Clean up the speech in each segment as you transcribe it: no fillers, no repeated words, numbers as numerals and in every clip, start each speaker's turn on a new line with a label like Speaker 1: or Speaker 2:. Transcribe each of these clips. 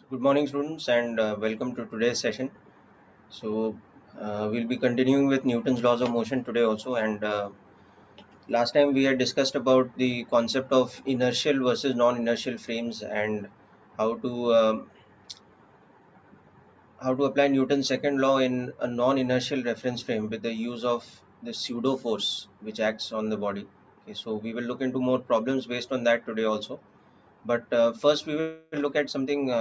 Speaker 1: Good morning, students, and welcome to today's session. We'll be continuing with Newton's laws of motion today also. And last time we had discussed about the concept of inertial versus non-inertial frames and how to um how to apply Newton's second law in a non-inertial reference frame with the use of the pseudo force which acts on the body. Okay, so we will look into more problems based on that today also. But first, we will look at something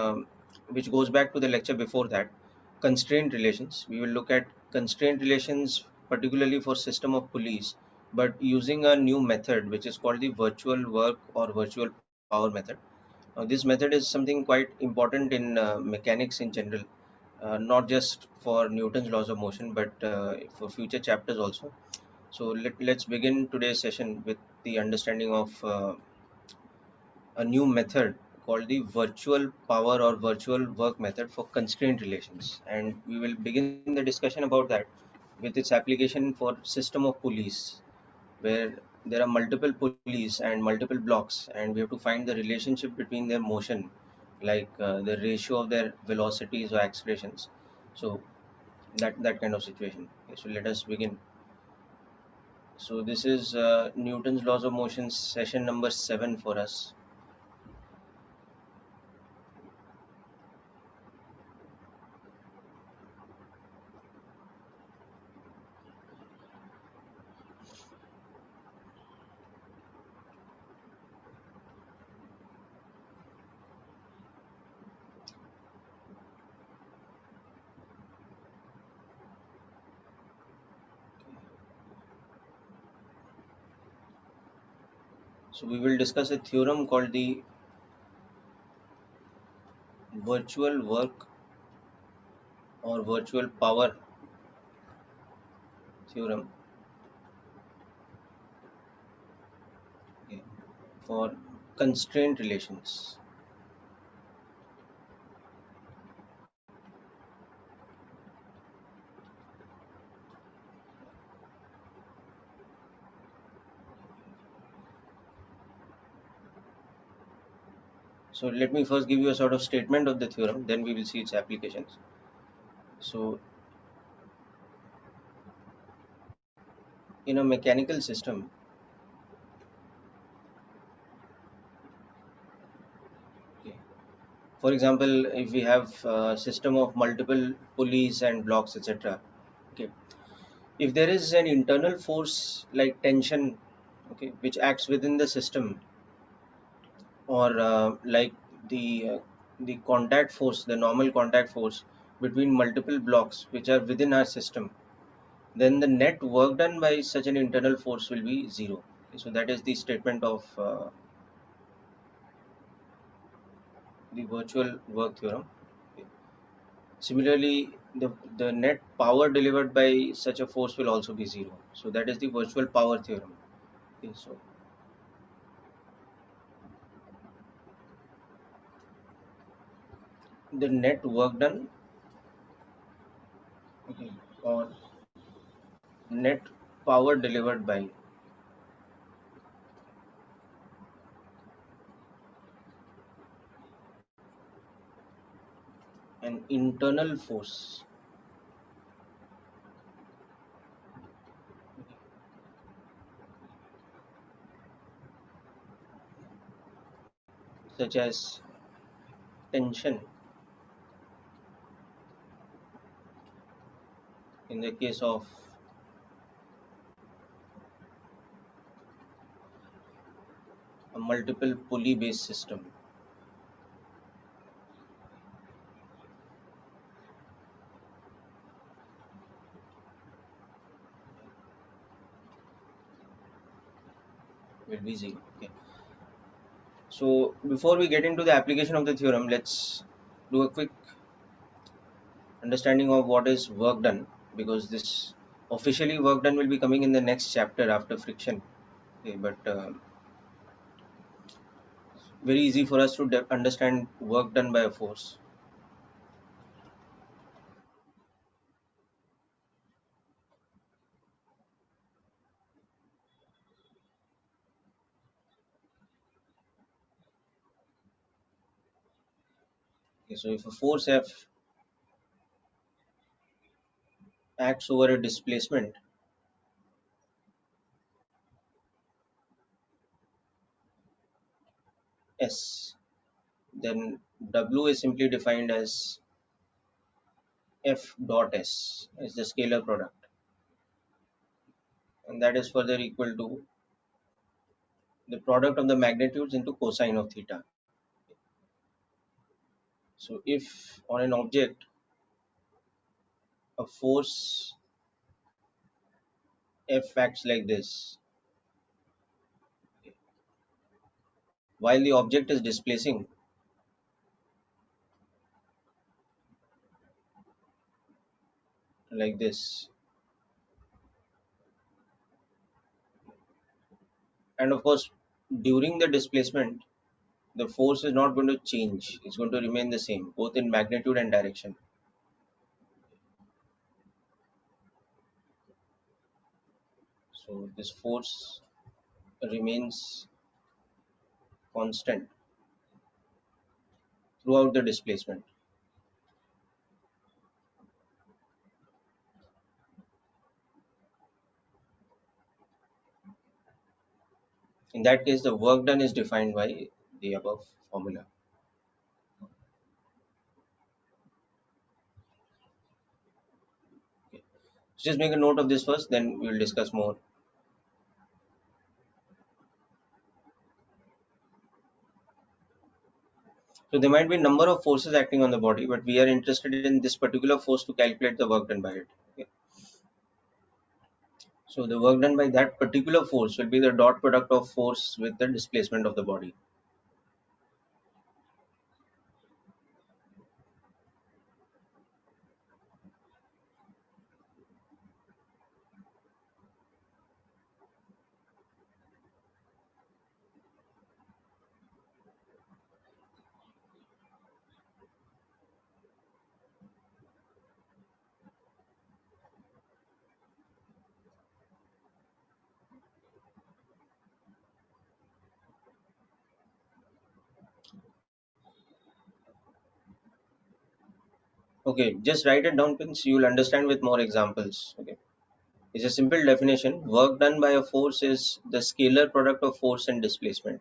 Speaker 1: which goes back to the lecture before that, constraint relations. We will look at constraint relations particularly for system of pulleys, but using a new method which is called the virtual work or virtual power method. Now, this method is something quite important in mechanics in general, not just for Newton's laws of motion, but for future chapters also. So let's begin today's session with the understanding of a new method called the virtual power or virtual work method for constraint relations, and we will begin the discussion about that with its application for system of pulleys where there are multiple pulleys and multiple blocks, and we have to find the relationship between their motion, like the ratio of their velocities or accelerations. So that kind of situation. Okay, so let us begin. So this is Newton's laws of motion session number 7 for us. So we will discuss a theorem called the virtual work or virtual power theorem, okay, for constraint relations. So let me first give you a sort of statement of the theorem, then we will see its applications. So in a mechanical system, okay, for example, if we have a system of multiple pulleys and blocks, etc., okay, if there is an internal force like tension, okay, which acts within the system, or like the contact force, the normal contact force between multiple blocks which are within our system, then the net work done by such an internal force will be zero. Okay, so that is the statement of the virtual work theorem. Okay. Similarly, the net power delivered by such a force will also be zero. So that is the virtual power theorem. Okay, so the net work done, okay, or net power delivered by an internal force, such as tension in the case of a multiple pulley based system. Will be zero. Okay. So before we get into the application of the theorem, let's do a quick understanding of what is work done, because this officially work done will be coming in the next chapter after friction. Okay, but very easy for us to understand work done by a force. Okay, so if a force F acts over a displacement S, then W is simply defined as F dot S is the scalar product, and that is further equal to the product of the magnitudes into cosine of theta. So if on an object a force F acts like this while the object is displacing like this, and of course during the displacement the force is not going to change, it's going to remain the same both in magnitude and direction. So this force remains constant throughout the displacement. In that case, the work done is defined by the above formula. Okay. So just make a note of this first, then we will discuss more. So there might be a number of forces acting on the body, but we are interested in this particular force to calculate the work done by it. Okay. So the work done by that particular force will be the dot product of force with the displacement of the body. Okay, just write it down, Prince. You will understand with more examples. Okay. It's a simple definition. Work done by a force is the scalar product of force and displacement.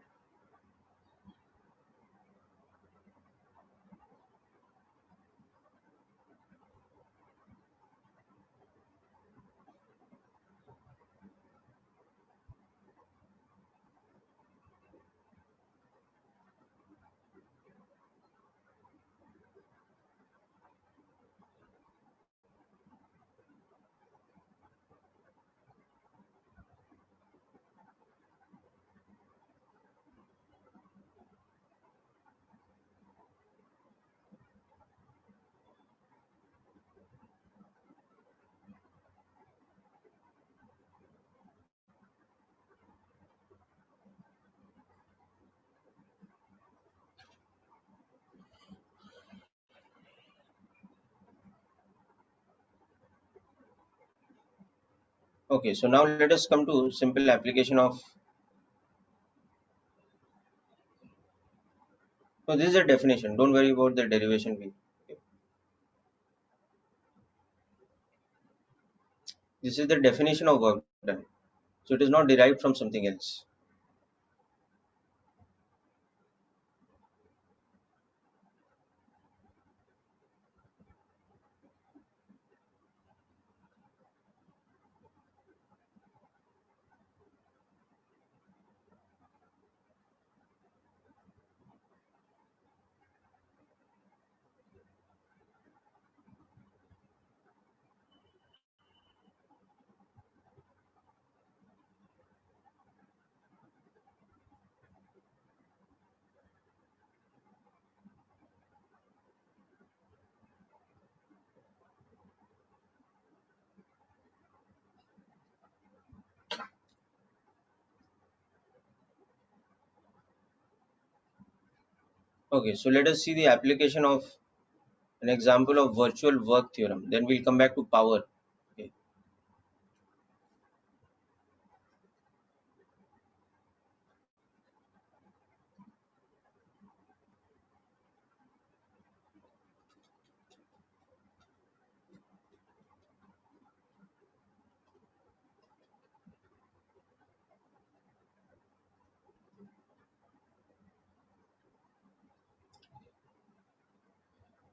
Speaker 1: Okay, so now let us come to simple application of. So this is a definition. Don't worry about the derivation we. Okay. This is the definition of work done. So it is not derived from something else. Okay, so let us see the application of an example of virtual work theorem. Then we'll come back to power. Okay.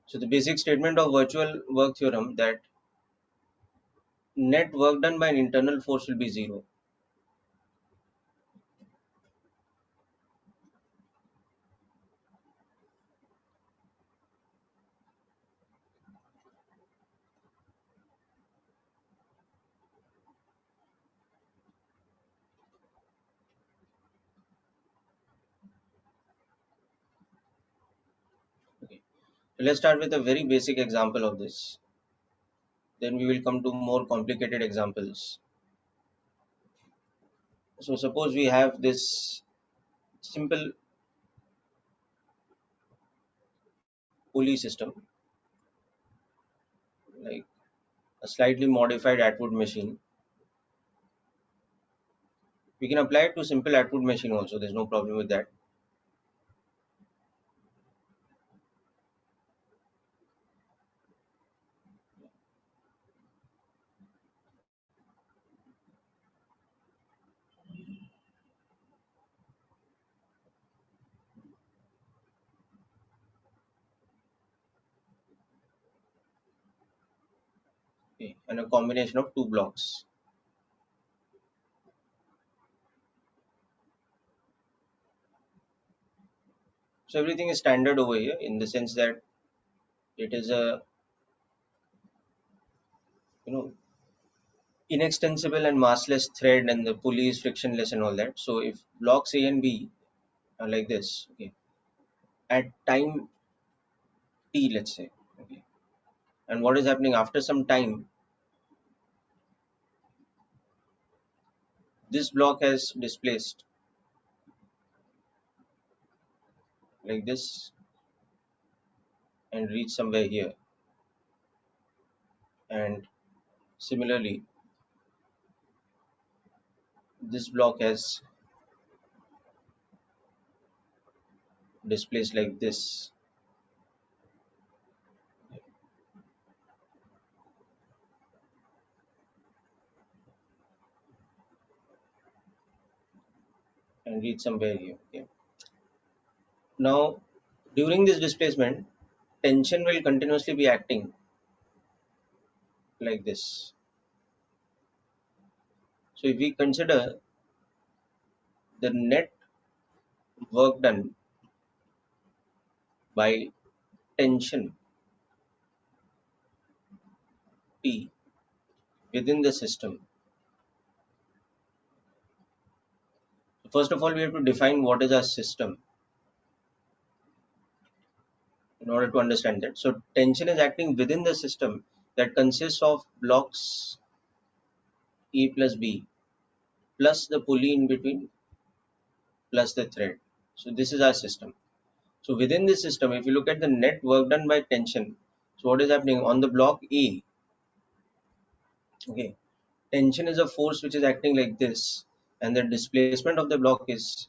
Speaker 1: So the basic statement of virtual work theorem that net work done by an internal force will be zero. Okay. So let's start with a very basic example of this. Then we will come to more complicated examples. So suppose we have this simple pulley system, like a slightly modified Atwood machine. We can apply it to simple Atwood machine also. There's no problem with that. Okay. And a combination of two blocks. So everything is standard over here in the sense that it is a, you know, inextensible and massless thread, and the pulley is frictionless and all that. So if blocks A and B are like this, okay, at time t, let's say, okay, and what is happening after some time, this block has displaced like this and reached somewhere here, and similarly this block has displaced like this and reached somewhere here. Okay. Now during this displacement, tension will continuously be acting like this. So if we consider the net work done by tension T within the system, first of all we have to define what is our system in order to understand that. So tension is acting within the system that consists of blocks E plus B plus the pulley in between plus the thread. So this is our system. So within this system, if you look at the net work done by tension, so what is happening on the block A? Okay, tension is a force which is acting like this, and the displacement of the block is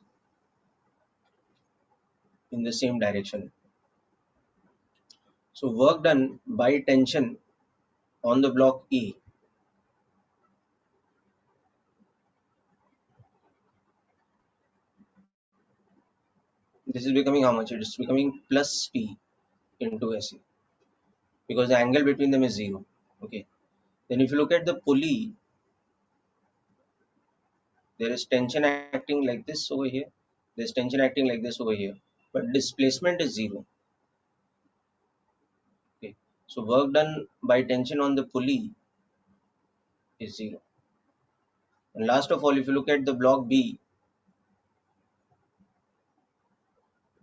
Speaker 1: in the same direction. So work done by tension on the block E, this is becoming how much? It is becoming plus P into SE, because the angle between them is zero. Okay. Then if you look at the pulley, there is tension acting like this over here. There's tension acting like this over here, but displacement is zero. Okay. So work done by tension on the pulley is zero. And last of all, if you look at the block B,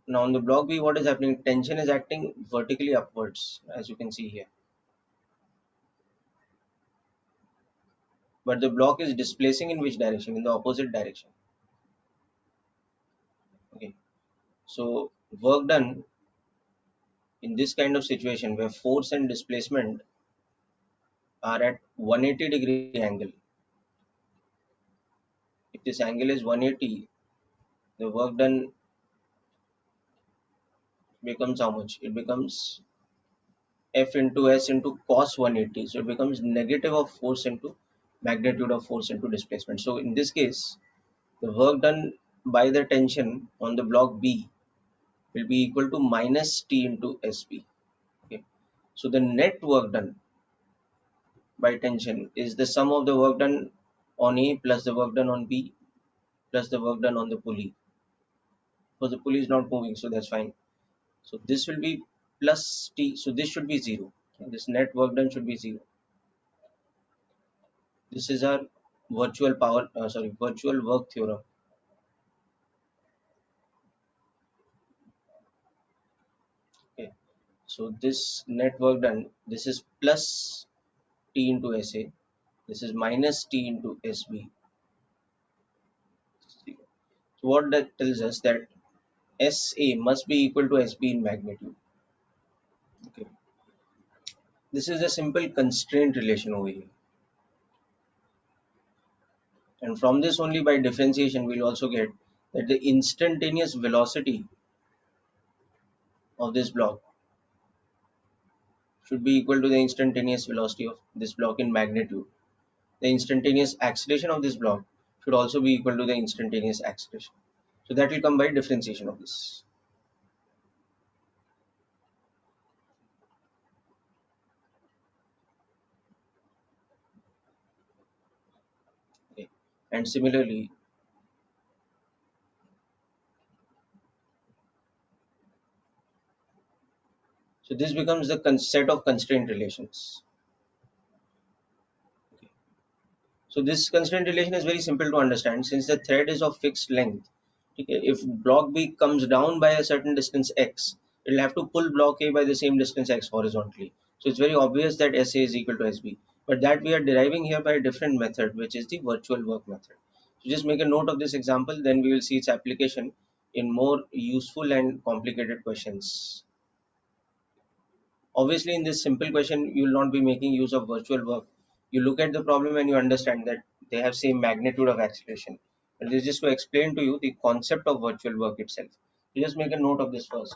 Speaker 1: now on the block B, what is happening? Tension is acting vertically upwards, as you can see here. But the block is displacing in which direction? In the opposite direction. Okay. So work done in this kind of situation where force and displacement are at 180-degree angle. If this angle is 180, the work done becomes how much? It becomes F into S into cos 180. So it becomes negative of force into magnitude of force into displacement. So in this case, the work done by the tension on the block B will be equal to minus T into SP. Okay. So the net work done by tension is the sum of the work done on A plus the work done on B plus the work done on the pulley. Because the pulley is not moving, so that's fine. So this will be plus T. So this should be 0. Okay, this net work done should be 0. This is our virtual work theorem. Okay. So this net work done, this is plus T into SA. This is minus T into SB. So what that tells us that SA must be equal to SB in magnitude. Okay. This is a simple constraint relation over here. And from this only by differentiation we'll also get that the instantaneous velocity of this block should be equal to the instantaneous velocity of this block in magnitude. The instantaneous acceleration of this block should also be equal to the instantaneous acceleration. So that will come by differentiation of this. Okay. And similarly, so this becomes the set of constraint relations. Okay. So this constraint relation is very simple to understand since the thread is of fixed length. Okay. If block B comes down by a certain distance x, it will have to pull block A by the same distance x horizontally. So it's very obvious that SA is equal to SB. But that we are deriving here by a different method, which is the virtual work method. So just make a note of this example, then we will see its application in more useful and complicated questions. Obviously, in this simple question, you will not be making use of virtual work. You look at the problem and you understand that they have same magnitude of acceleration. But this is just to explain to you the concept of virtual work itself. You just make a note of this first.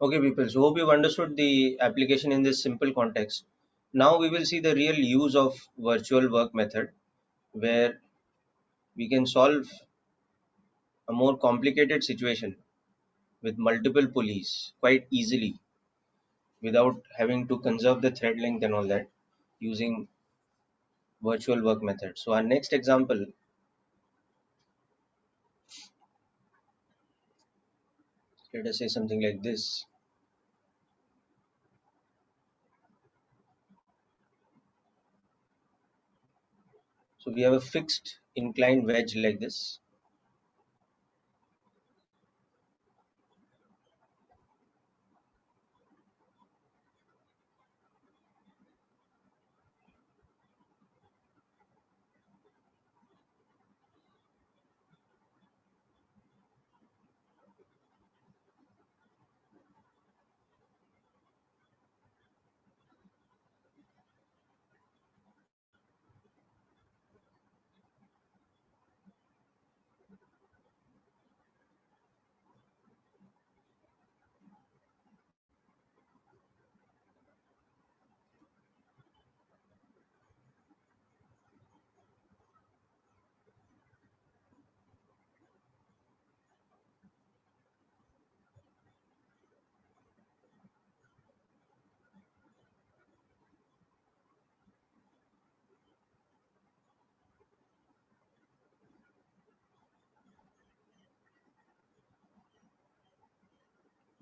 Speaker 1: Okay, people. So hope you've understood the application in this simple context. Now we will see the real use of virtual work method, where we can solve a more complicated situation with multiple pulleys quite easily without having to conserve the thread length and all that using virtual work method. So our next example, let us say something like this. So we have a fixed inclined wedge like this.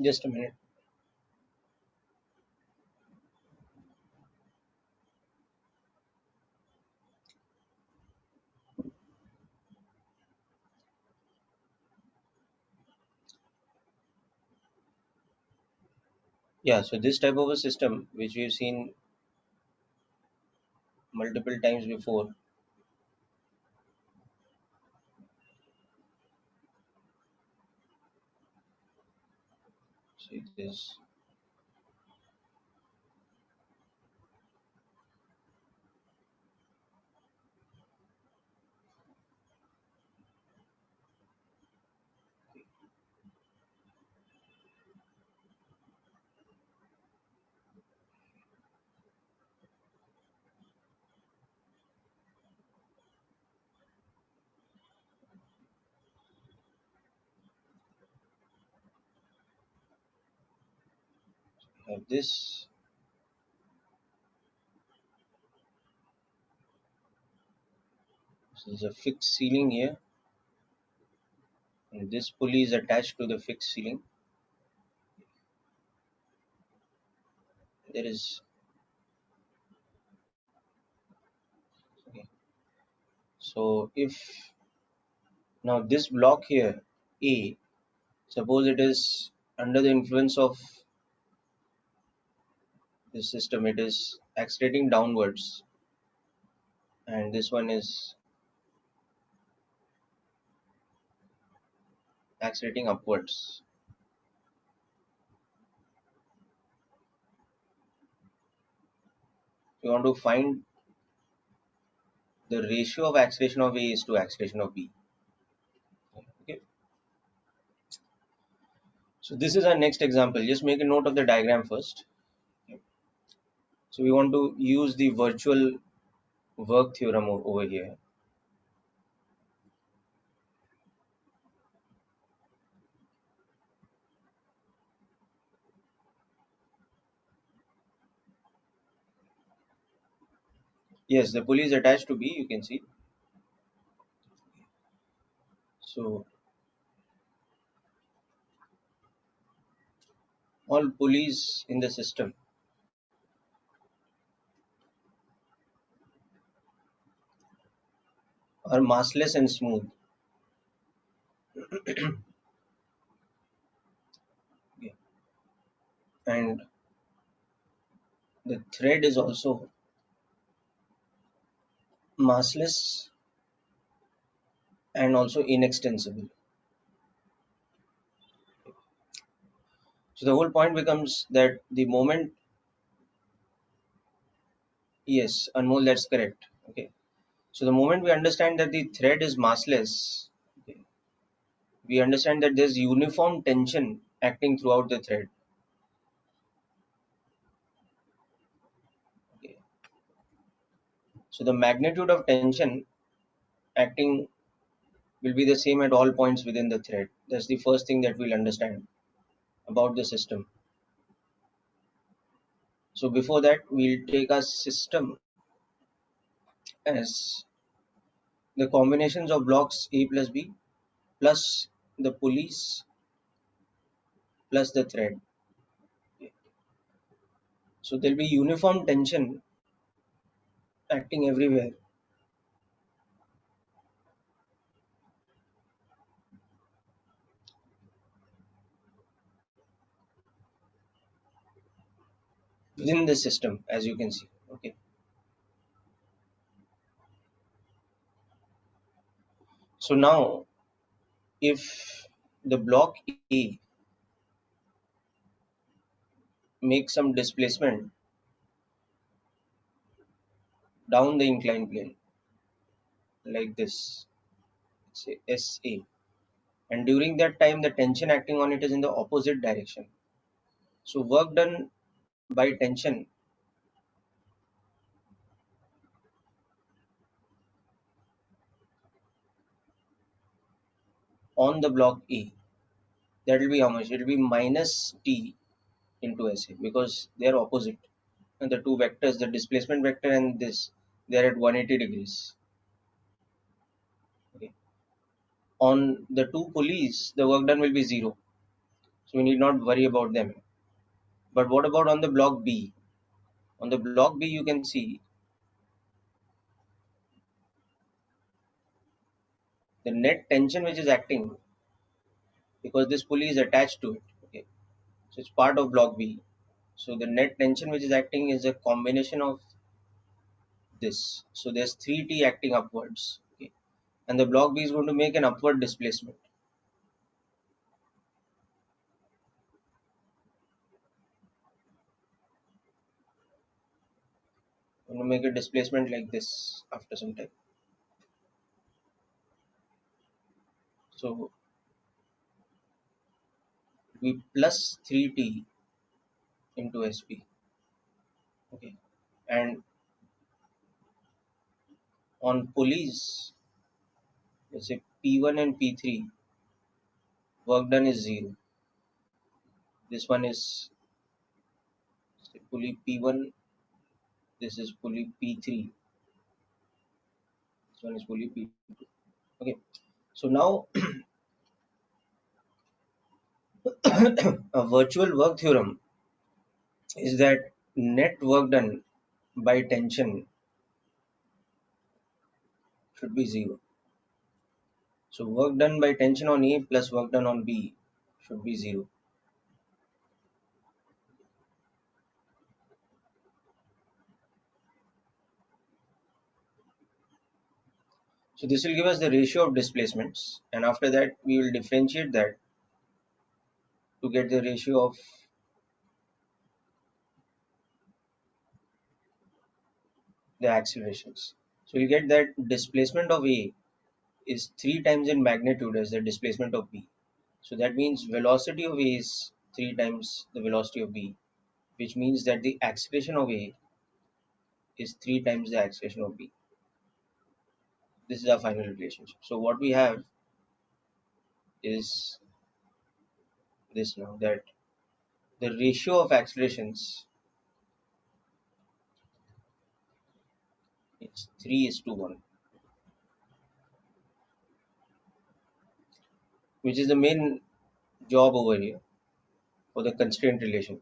Speaker 1: Just a minute. Yeah, so this type of a system which we've seen multiple times before. So it is have this. So there's a fixed ceiling here, and this pulley is attached to the fixed ceiling. There is, okay. So if now this block here, A, suppose it is under the influence of this system, it is accelerating downwards, and this one is accelerating upwards. We want to find the ratio of acceleration of A is to acceleration of B. Okay. So this is our next example. Just make a note of the diagram first. So we want to use the virtual work theorem over here. Yes, the pulley is attached to B, you can see. So all pulleys in the system are massless and smooth. Okay. And the thread is also massless and also inextensible. So the whole point becomes that the moment, yes, Anmol, that's correct. Okay. So the moment we understand that the thread is massless, okay, we understand that there's uniform tension acting throughout the thread. So the magnitude of tension acting will be the same at all points within the thread. That's the first thing that we'll understand about the system. So before that, we'll take our system as the combinations of blocks A plus B plus the pulleys plus the thread. So there'll be uniform tension acting everywhere within the system, as you can see. Okay. So now, if the block A makes some displacement down the inclined plane, like this, say SA, and during that time the tension acting on it is in the opposite direction. So work done by tension on the block A, that will be how much? It will be minus T into SA, because they are opposite. And the two vectors, the displacement vector and this, they are at 180 degrees. Okay. On the two pulleys, the work done will be zero. So we need not worry about them. But what about on the block B? On the block B, you can see the net tension which is acting, because this pulley is attached to it. Okay. So it's part of block B. So the net tension which is acting is a combination of this. So there's 3T acting upwards. Okay. And the block B is going to make an upward displacement. Going to make a displacement like this after some time. So we plus 3T into SP. Okay. And on pulleys, let's say P1 and P3, work done is zero. This one is pulley P1, this is pulley P3, this one is pulley P2. Okay. So now a virtual work theorem is that net work done by tension should be zero. So work done by tension on A plus work done on B should be zero. So this will give us the ratio of displacements, and after that we will differentiate that to get the ratio of the accelerations. So we get that displacement of A is 3 times in magnitude as the displacement of B. So that means velocity of A is 3 times the velocity of B, which means that the acceleration of A is 3 times the acceleration of B. This is our final relationship. So what we have is this now, that the ratio of accelerations is 3:1, which is the main job over here for the constraint relation.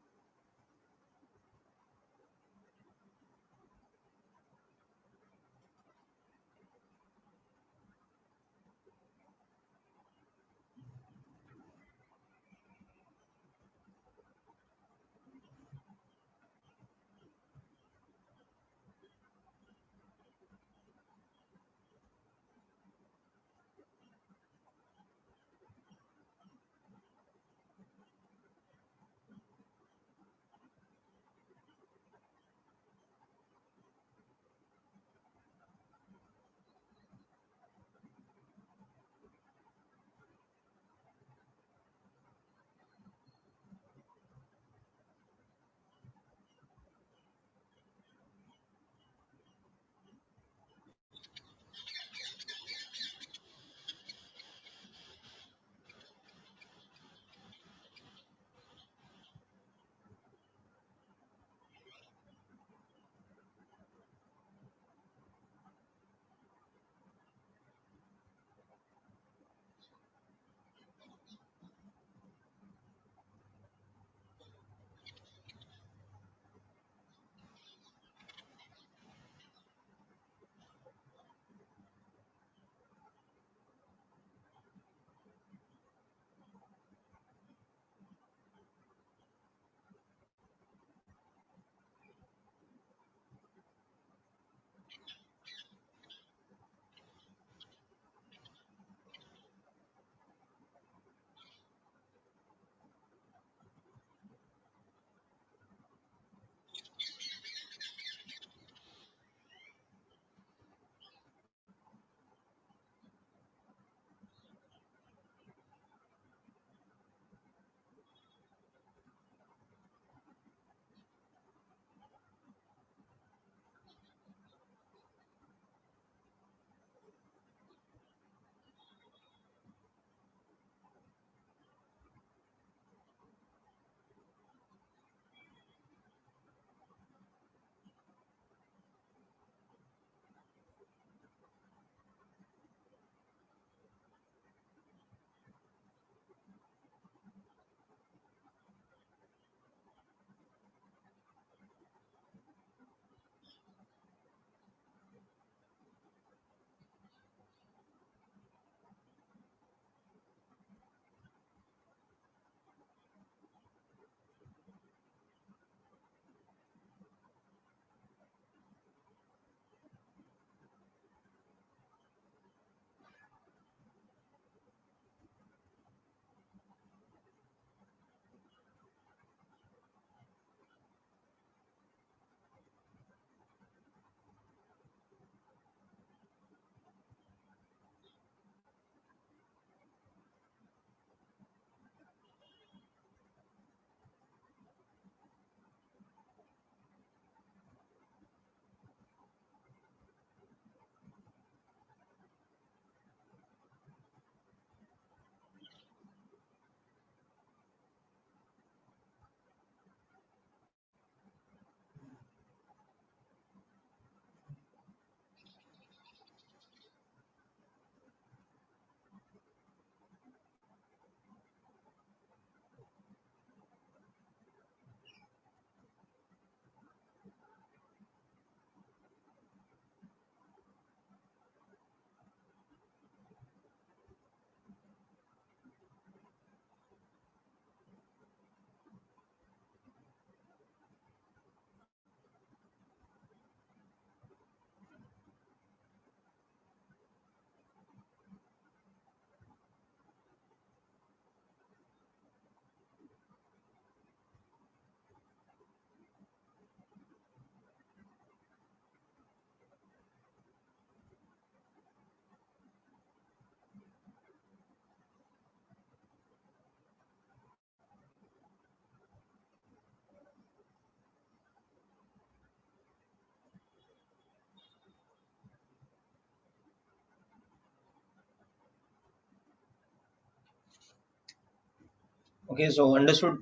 Speaker 1: Okay, so understood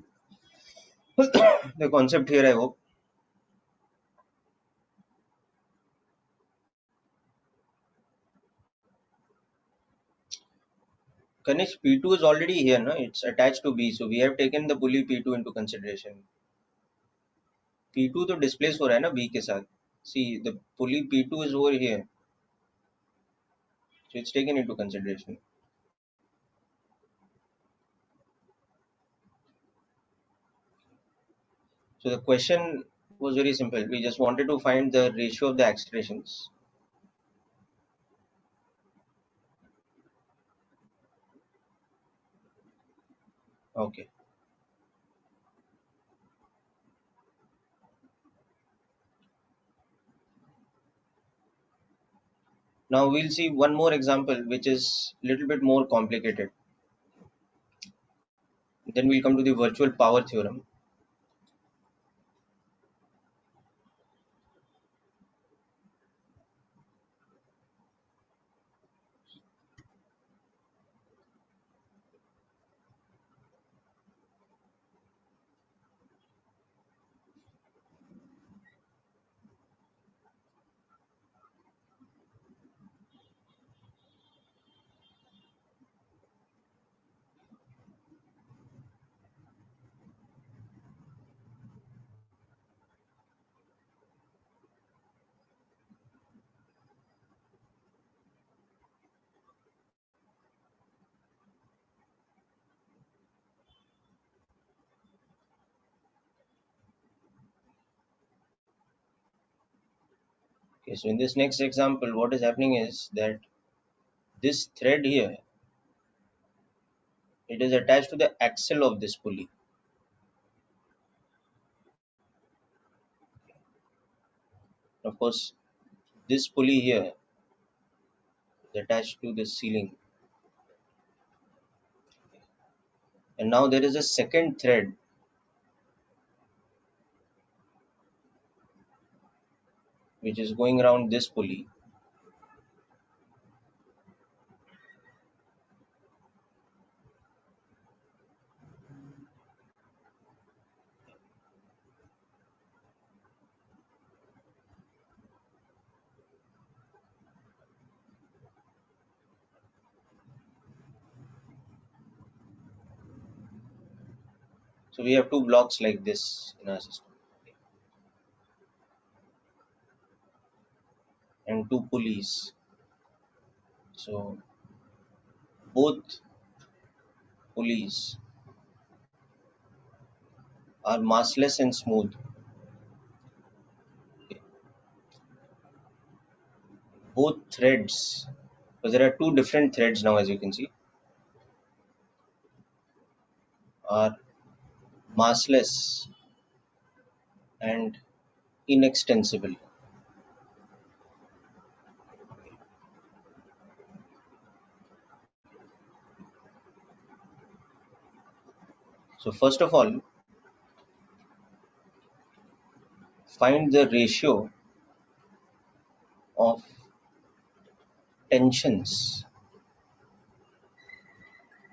Speaker 1: the concept here, I hope. Kanish, P2 is already here, no? It's attached to B, so we have taken the pulley P2 into consideration. P2 तो displace हो रहा है ना B के साथ. See, the pulley P2 is over here, so it's taken into consideration. So the question was very simple. We just wanted to find the ratio of the accelerations. Okay. Now we'll see one more example which is a little bit more complicated. Then we'll come to the virtual power theorem. Okay, so in this next example, what is happening is that this thread here, it is attached to the axle of this pulley. Of course, this pulley here is attached to the ceiling. And now there is a second thread which is going around this pulley. So we have two blocks like this in our system and two pulleys. So both pulleys are massless and smooth. Both threads, so there are two different threads now, as you can see, are massless and inextensible. So first of all, find the ratio of tensions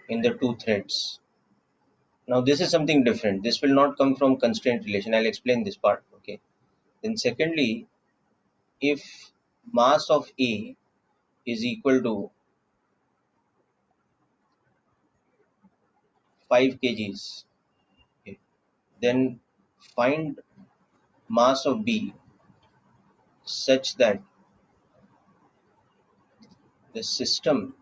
Speaker 1: in the two threads. Now this is something different. This will not come from constraint relation. I'll explain this part. Okay. Then secondly, if mass of A is equal to 5 kgs, okay, then find mass of B such that the system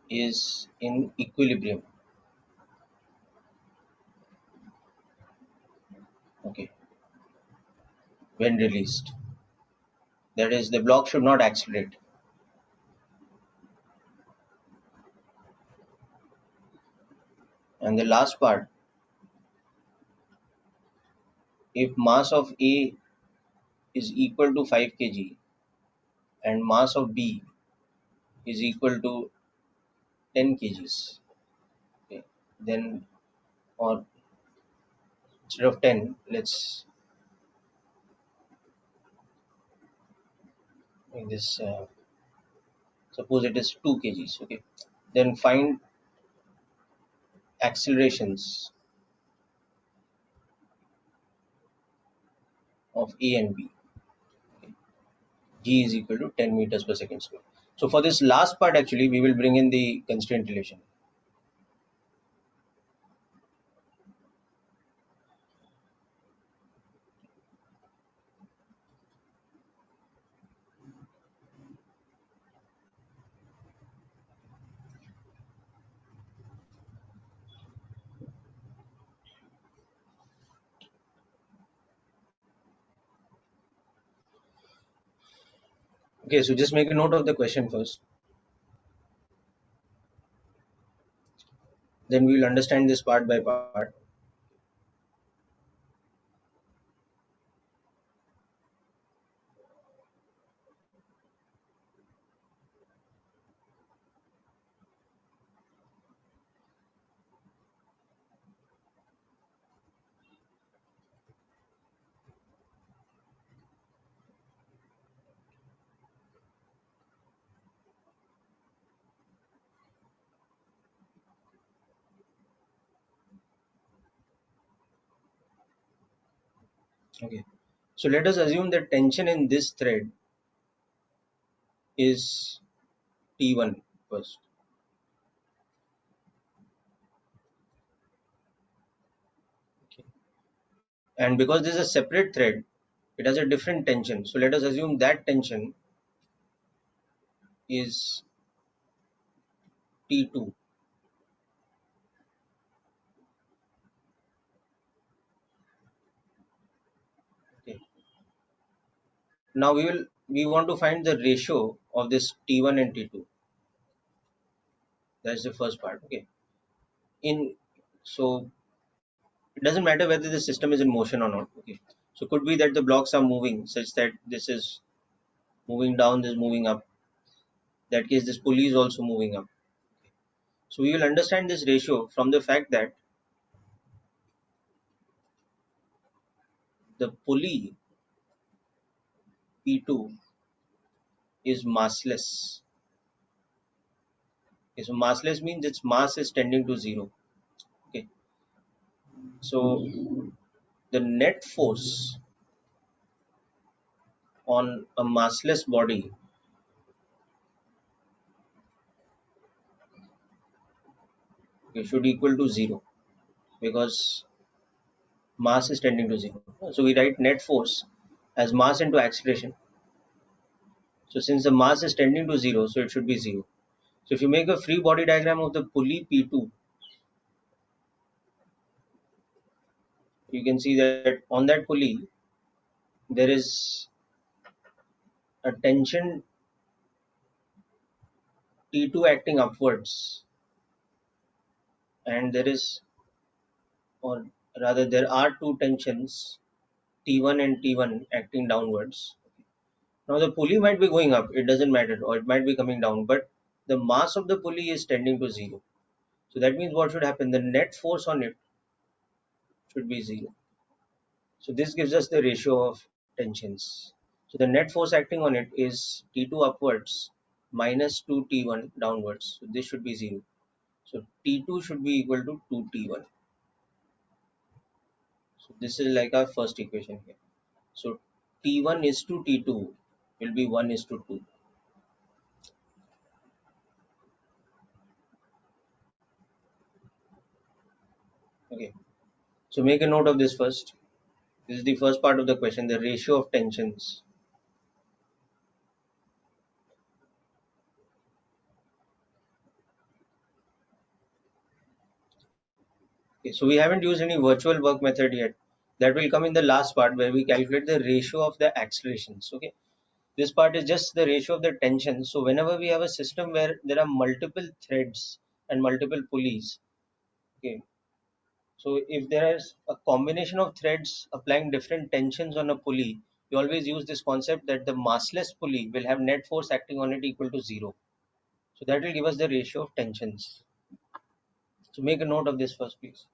Speaker 1: is in equilibrium. Okay, when released. That is, the block should not accelerate. And the last part, if mass of A is equal to 5 kg and mass of B is equal to 10 kgs, okay, then, or instead of 10, let's make this, suppose it is 2 kgs, okay, then find accelerations of A and B. G is equal to 10 meters per second square. So for this last part, actually, we will bring in the constraint relation. Okay, so just make a note of the question first. Then we will understand this part by part. Okay. So let us assume that tension in this thread is T1 first. Okay. And because this is a separate thread, it has a different tension. So let us assume that tension is T2. Okay. Now we want to find the ratio of this T1 and T2. That's the first part. Okay. In so it doesn't matter whether the system is in motion or not. Okay. So could be that the blocks are moving such that this is moving down, this is moving up. That case, this pulley is also moving up. So we will understand this ratio from the fact that the pulley P2 is massless. Okay, so massless means its mass is tending to zero. Okay, so the net force on a massless body, okay, should equal to zero because mass is tending to zero. So we write net force as mass into acceleration. So since the mass is tending to zero, so it should be zero. So if you make a free body diagram of the pulley P2, you can see that on that pulley there is a tension T2 acting upwards, and there is, or rather there are two tensions T1 and T1 acting downwards. Now the pulley might be going up, it doesn't matter, or it might be coming down, but the mass of the pulley is tending to zero. So that means what should happen? The net force on it should be zero. So this gives us the ratio of tensions. So the net force acting on it is T2 upwards minus 2T1 downwards. So this should be zero. So T2 should be equal to 2T1. So this is like our first equation here. So T1 is to T2 will be 1 is to 2. Okay. So make a note of this first. This is the first part of the question, the ratio of tensions. Okay. So we haven't used any virtual work method yet. That will come in the last part where we calculate the ratio of the accelerations. Okay. This part is just the ratio of the tension. So whenever we have a system where there are multiple threads and multiple pulleys, okay, so if there is a combination of threads applying different tensions on a pulley, we always use this concept that the massless pulley will have net force acting on it equal to zero. So that will give us the ratio of tensions. So make a note of this first, please.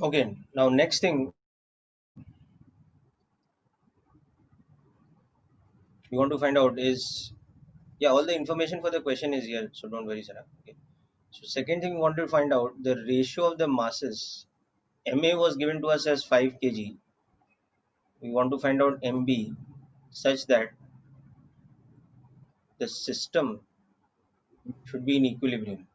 Speaker 1: Okay, now next thing we want to find out is, yeah, all the information for the question is here, so don't worry, Sarah. Okay. So second thing we want to find out the ratio of the masses. Ma was given to us as 5 kg. We want to find out mb such that the system should be in equilibrium.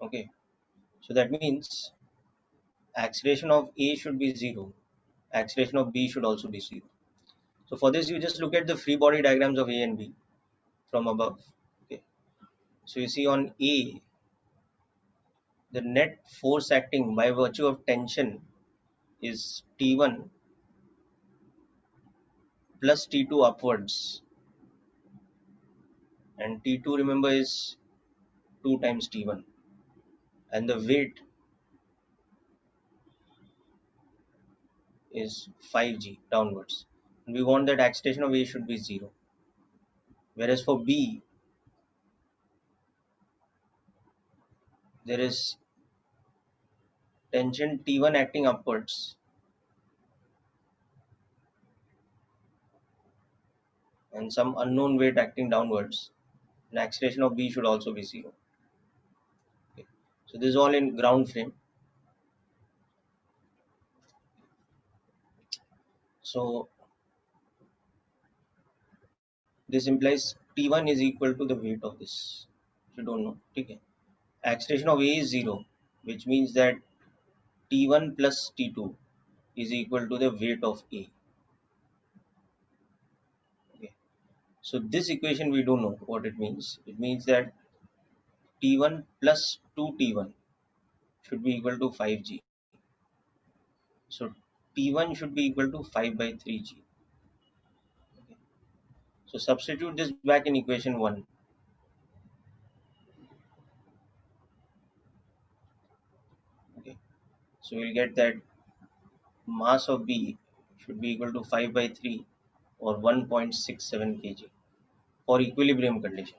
Speaker 1: Okay, so that means acceleration of A should be 0, acceleration of B should also be 0. So for this you just look at the free body diagrams of A and B from above. Okay, so you see on A the net force acting by virtue of tension is T1 plus T2 upwards, and T2 remember is 2 times T1, and the weight is 5g downwards. And we want that acceleration of A should be 0. Whereas for B there is tension T1 acting upwards and some unknown weight acting downwards, and acceleration of B should also be 0. Okay. So this is all in ground frame. So this implies T1 is equal to the weight of this. If you don't know, okay. Acceleration of A is 0, which means that T1 plus T2 is equal to the weight of A. Okay. So this equation we don't know what it means. It means that T1 plus 2T1 should be equal to 5g. So T1 should be equal to 5 by 3g. Okay. So substitute this back in equation 1. Okay. So we'll get that mass of B should be equal to 5 by 3 or 1.67 kg for equilibrium condition.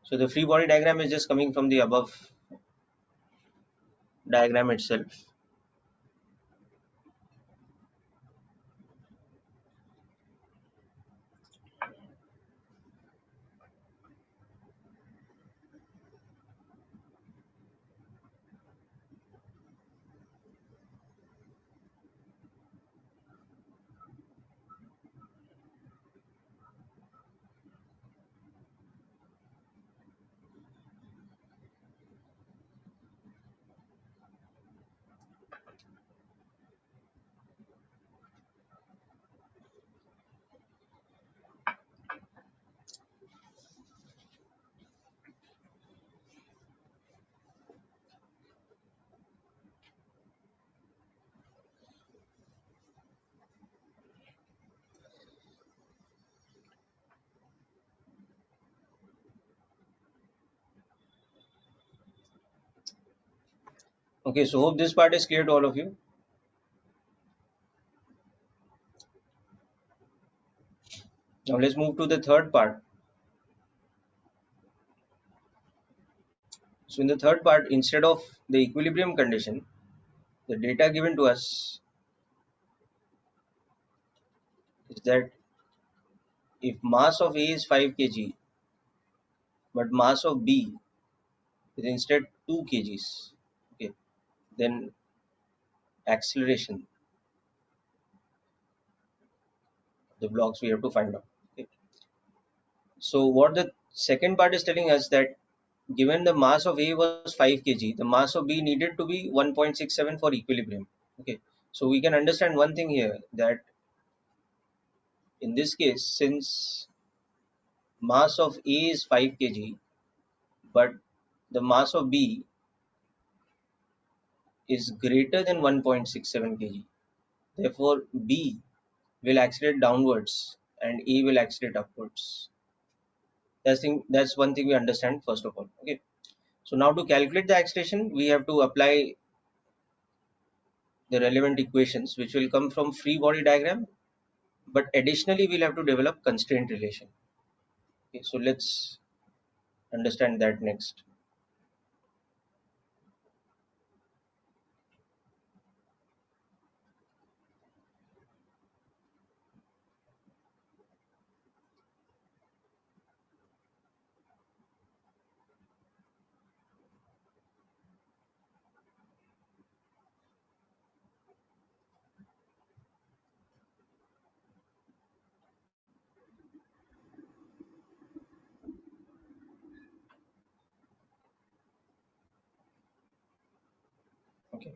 Speaker 1: So the free body diagram is just coming from the above diagram itself. Okay, so hope this part is clear to all of you. Now let's move to the third part. So in the third part, instead of the equilibrium condition, the data given to us is that if mass of A is 5 kg, but mass of B is instead 2 kgs, okay, then acceleration, the blocks we have to find out. Okay. So what the second part is telling us that given the mass of A was 5 kg, the mass of B needed to be 1.67 for equilibrium. Okay, so we can understand one thing here, that in this case, since mass of A is 5 kg, but the mass of B is greater than 1.67 kg, therefore B will accelerate downwards and A will accelerate upwards. That's one thing we understand first of all. Okay. So now to calculate the acceleration, we have to apply the relevant equations which will come from free body diagram, but additionally we'll have to develop constraint relation. Okay, so let's understand that next. Okay,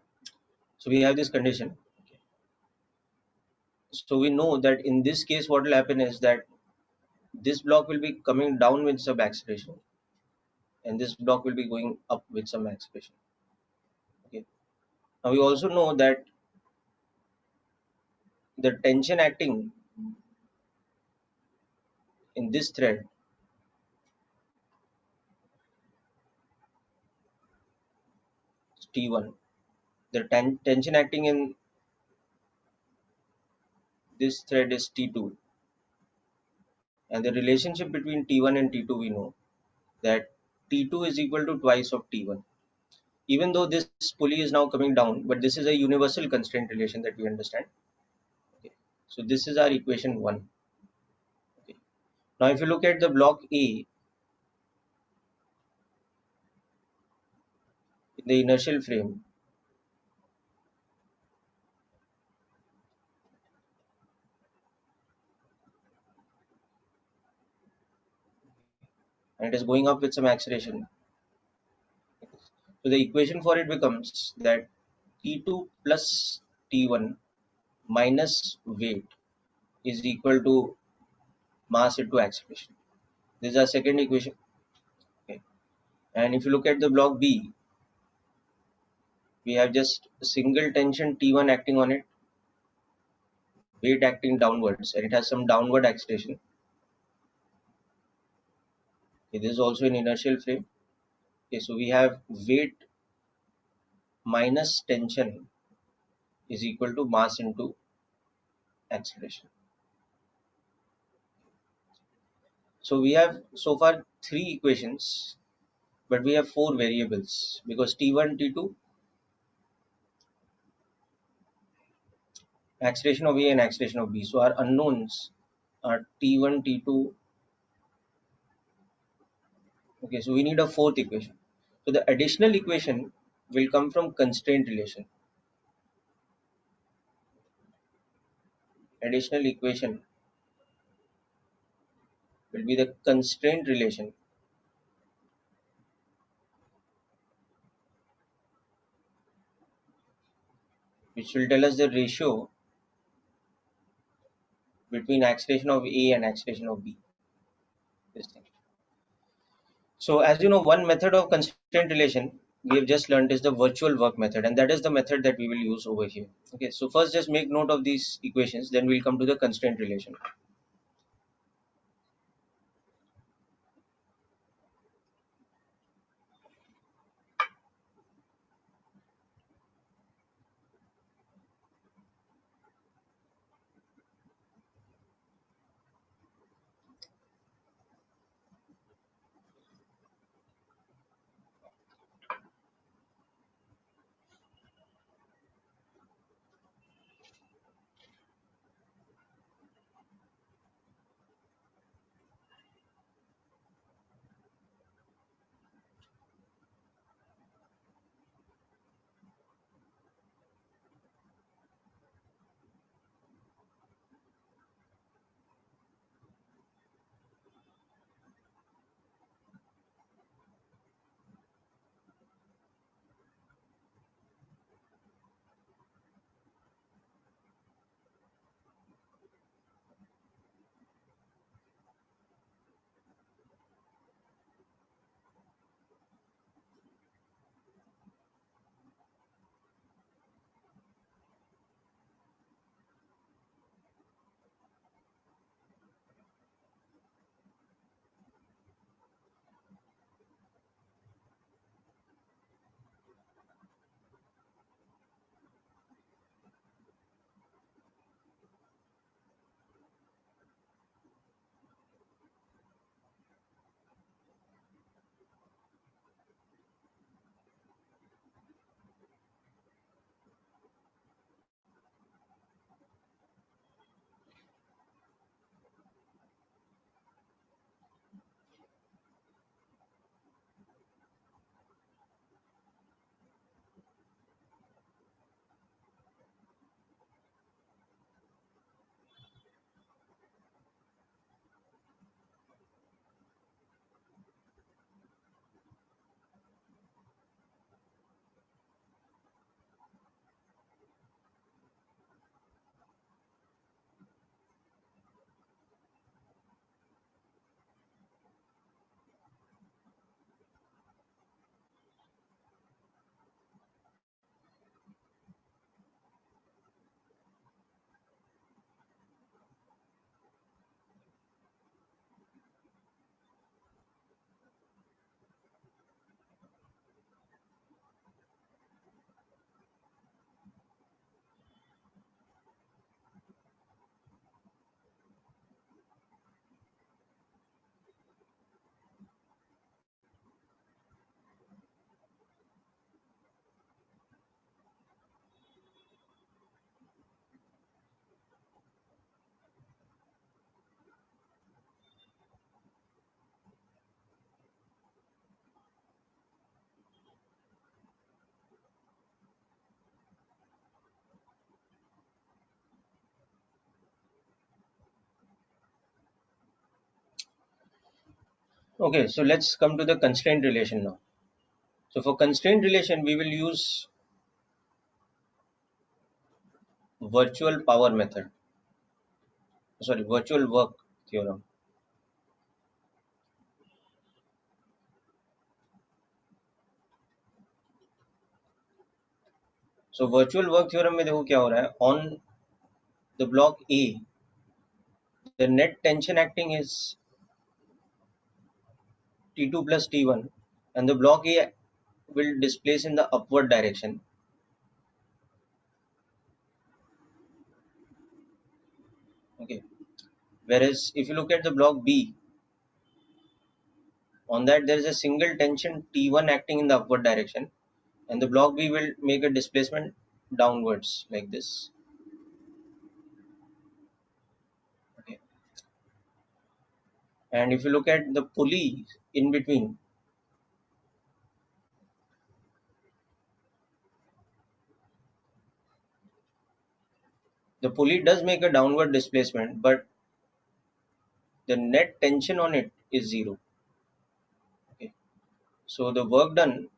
Speaker 1: so we have this condition. Okay. So we know that in this case what will happen is that this block will be coming down with some acceleration and this block will be going up with some acceleration. Okay. Now we also know that the tension acting in this thread is T1. The tension acting in this thread is T2, and the relationship between T1 and T2 we know that T2 is equal to twice of T1. Even though this pulley is now coming down, but this is a universal constraint relation that we understand. Okay. So this is our equation 1. Okay. Now if you look at the block A in the inertial frame, and it is going up with some acceleration. So the equation for it becomes that T2 plus T1 minus weight is equal to mass into acceleration. This is our second equation. Okay. And if you look at the block B, we have just a single tension T1 acting on it, weight acting downwards, and it has some downward acceleration. Okay, this is also an inertial frame. Okay, so we have weight minus tension is equal to mass into acceleration. So we have so far 3 equations, but we have 4 variables because T1, T2, acceleration of A and acceleration of B. So our unknowns are T1, T2. Okay, so we need a fourth equation. So the additional equation will come from constraint relation. Additional equation will be the constraint relation, which will tell us the ratio between acceleration of A and acceleration of B. This thing. So as you know, one method of constraint relation we have just learned is the virtual work method, and that is the method that we will use over here. Okay, so first just make note of these equations, then we'll come to the constraint relation. Okay, so let's come to the constraint relation now. So for constraint relation, we will use virtual power method. Sorry, virtual work theorem. So virtual work theorem में देखो क्या हो रहा है. On the block A, the net tension acting is T2 plus T1, and the block A will displace in the upward direction. Okay. Whereas if you look at the block B, on that there is a single tension T1 acting in the upward direction, and the block B will make a displacement downwards like this. Okay. And if you look at the pulley in between, the pulley does make a downward displacement, but the net tension on it is zero. Okay. So the work done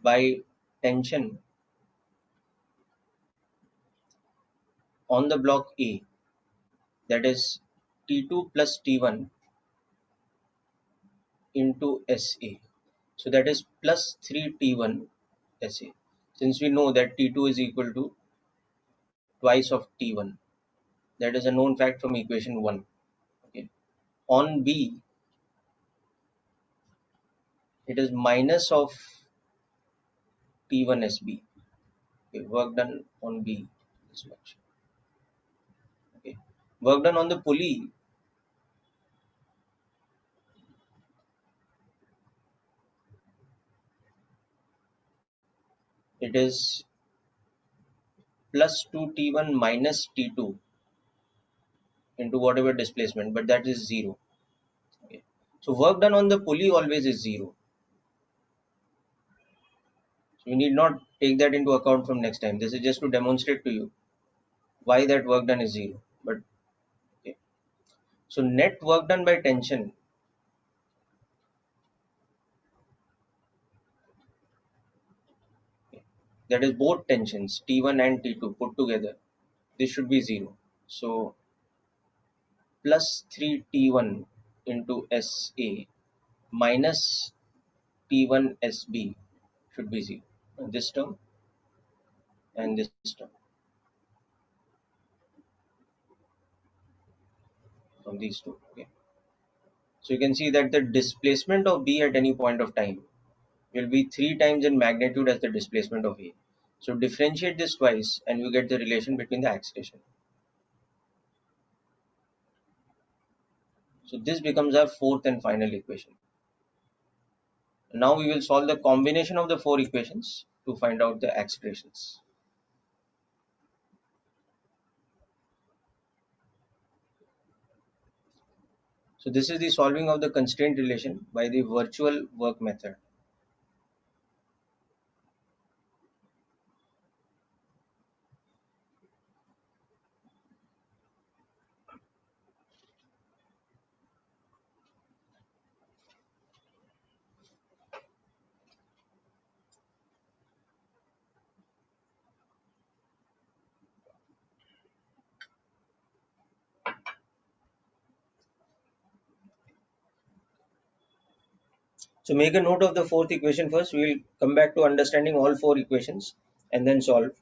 Speaker 1: by tension on the block A, that is T2 plus T1 into SA. So that is plus 3T1 SA. Since we know that T2 is equal to twice of T1, that is a known fact from equation 1. Okay. On B, it is minus of T1 SB. Okay. Work done on B is much. Okay. Work done on the pulley, it is plus 2T1 minus T2 into whatever displacement, but that is 0. Okay. So work done on the pulley always is 0. So you need not take that into account from next time. This is just to demonstrate to you why that work done is 0. But okay. So net work done by tension, okay, that is both tensions T1 and T2 put together, this should be 0. So plus 3T1 into SA minus T1 SB should be 0. This term and this term from these two. Okay. So you can see that the displacement of B at any point of time will be 3 times in magnitude as the displacement of A. So differentiate this twice and you get the relation between the acceleration. So this becomes our fourth and final equation. Now we will solve the combination of the four equations to find out the accelerations. So this is the solving of the constraint relation by the virtual work method. So make a note of the fourth equation first. We will come back to understanding all four equations and then solve.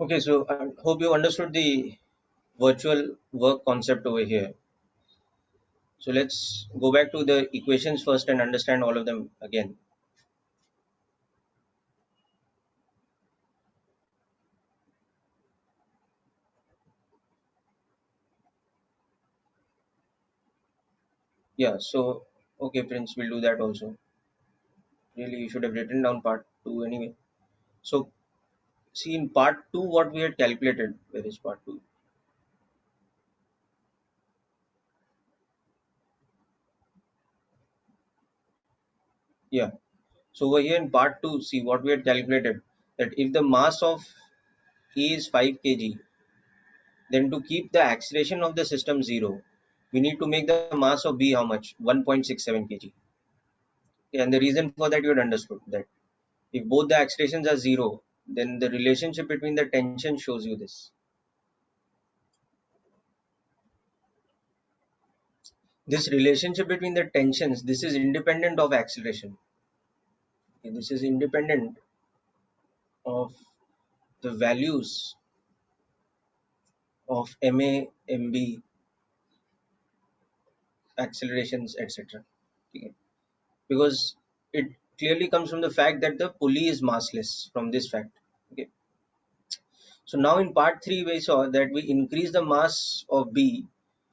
Speaker 1: Okay, so I hope you understood the virtual work concept over here. So let's go back to the equations first and understand all of them again. Yeah, so okay, Prince, we'll do that also. Really, you should have written down part two anyway. So see in part two what we had calculated. Where is part two? Yeah. So over here in part two, see what we had calculated, that if the mass of A is 5 kg, then to keep the acceleration of the system zero, we need to make the mass of B how much? 1.67 kg. And the reason for that you had understood that if both the accelerations are zero, then the relationship between the tension shows you this. This relationship between the tensions, this is independent of acceleration. Okay, this is independent of the values of MA, MB, accelerations, etc. Okay. Because it clearly comes from the fact that the pulley is massless from this fact. Okay. So now in part 3 we saw that we increased the mass of B.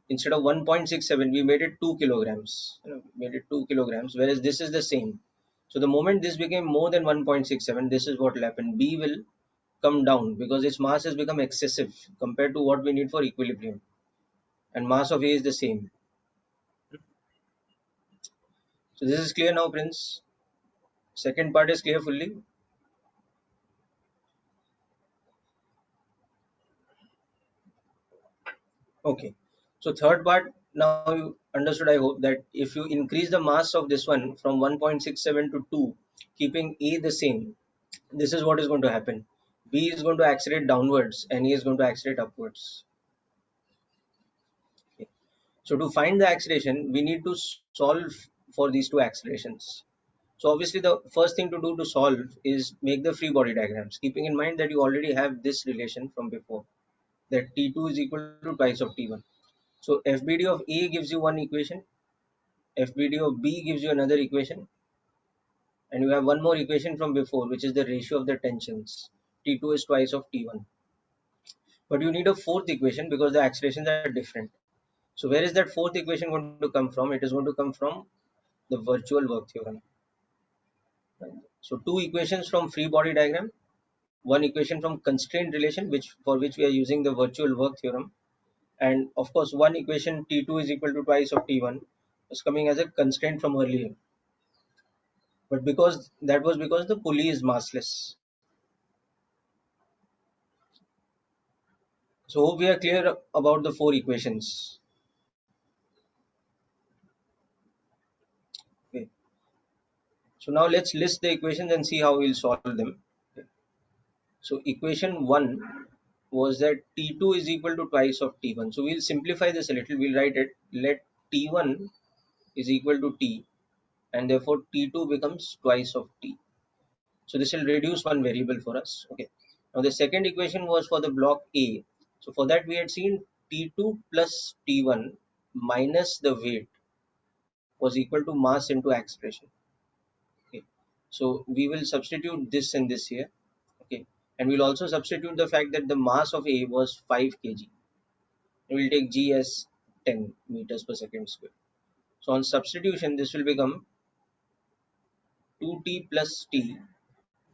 Speaker 1: Instead of 1.67 we made it 2 kilograms. Made it 2 kilograms, whereas this is the same. So the moment this became more than 1.67, this is what will happen. B will come down because its mass has become excessive compared to what we need for equilibrium, and mass of A is the same. So this is clear now, Prince. Second part is clear fully. Okay. So third part, now you understood, I hope, that if you increase the mass of this one from 1.67 to 2, keeping A the same, this is what is going to happen. B is going to accelerate downwards and A is going to accelerate upwards. Okay. So to find the acceleration, we need to solve for these two accelerations. So obviously the first thing to do to solve is make the free body diagrams, keeping in mind that you already have this relation from before, that T2 is equal to twice of T1. So FBD of A gives you one equation, FBD of B gives you another equation, and you have one more equation from before, which is the ratio of the tensions. T2 is twice of T1. But you need a fourth equation because the accelerations are different. So where is that fourth equation going to come from? It is going to come from the virtual work theorem. So two equations from free body diagram, one equation from constraint relation, which for which we are using the virtual work theorem, and of course one equation T2 is equal to twice of T1 is coming as a constraint from earlier. But because that was because the pulley is massless. So hope we are clear about the four equations. Okay. So now let's list the equations and see how we'll solve them. Okay. So equation 1 was that T2 is equal to twice of T1. So we'll simplify this a little. We'll write it. Let T1 is equal to T, and therefore T2 becomes twice of T. So this will reduce one variable for us. Okay. Now the second equation was for the block A. So for that we had seen T2 plus T1 minus the weight was equal to mass into acceleration. Okay. So we will substitute this and this here. Okay. And we'll also substitute the fact that the mass of A was 5 kg. And we'll take G as 10 meters per second square. So on substitution, this will become 2t plus t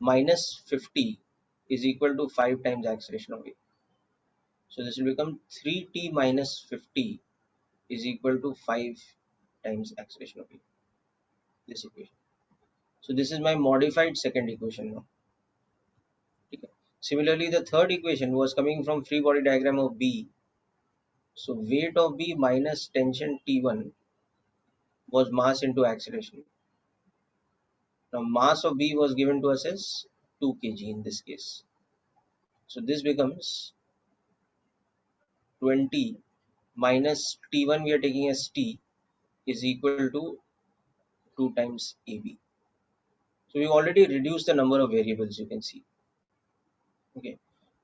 Speaker 1: minus 50 is equal to 5 times acceleration of A. So this will become 3t minus 50 is equal to 5 times acceleration of A. This equation. So this is my modified second equation now. Okay. Similarly, the third equation was coming from free body diagram of B. So weight of B minus tension T1 was mass into acceleration. Now mass of B was given to us as 2 kg in this case. So this becomes 20 minus T1 we are taking as T is equal to 2 times AB. So we already reduced the number of variables, you can see. Okay.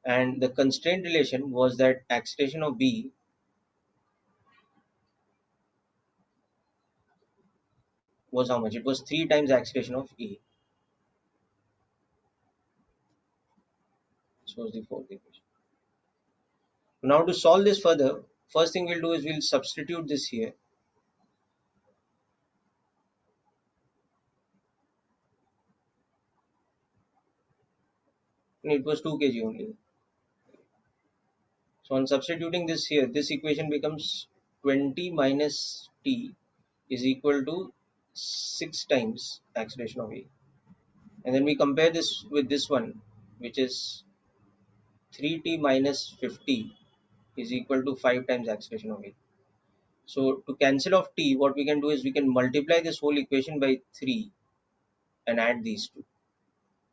Speaker 1: And the constraint relation was that acceleration of B was how much? It was 3 times acceleration of A. This was the fourth equation. Now to solve this further, first thing we'll do is we'll substitute this here. And it was 2 kg only. So on substituting this here, this equation becomes 20 minus T is equal to 6 times acceleration of A. And then we compare this with this one, which is 3T minus 50 is equal to 5 times acceleration of A. So to cancel off T, what we can do is we can multiply this whole equation by 3 and add these two.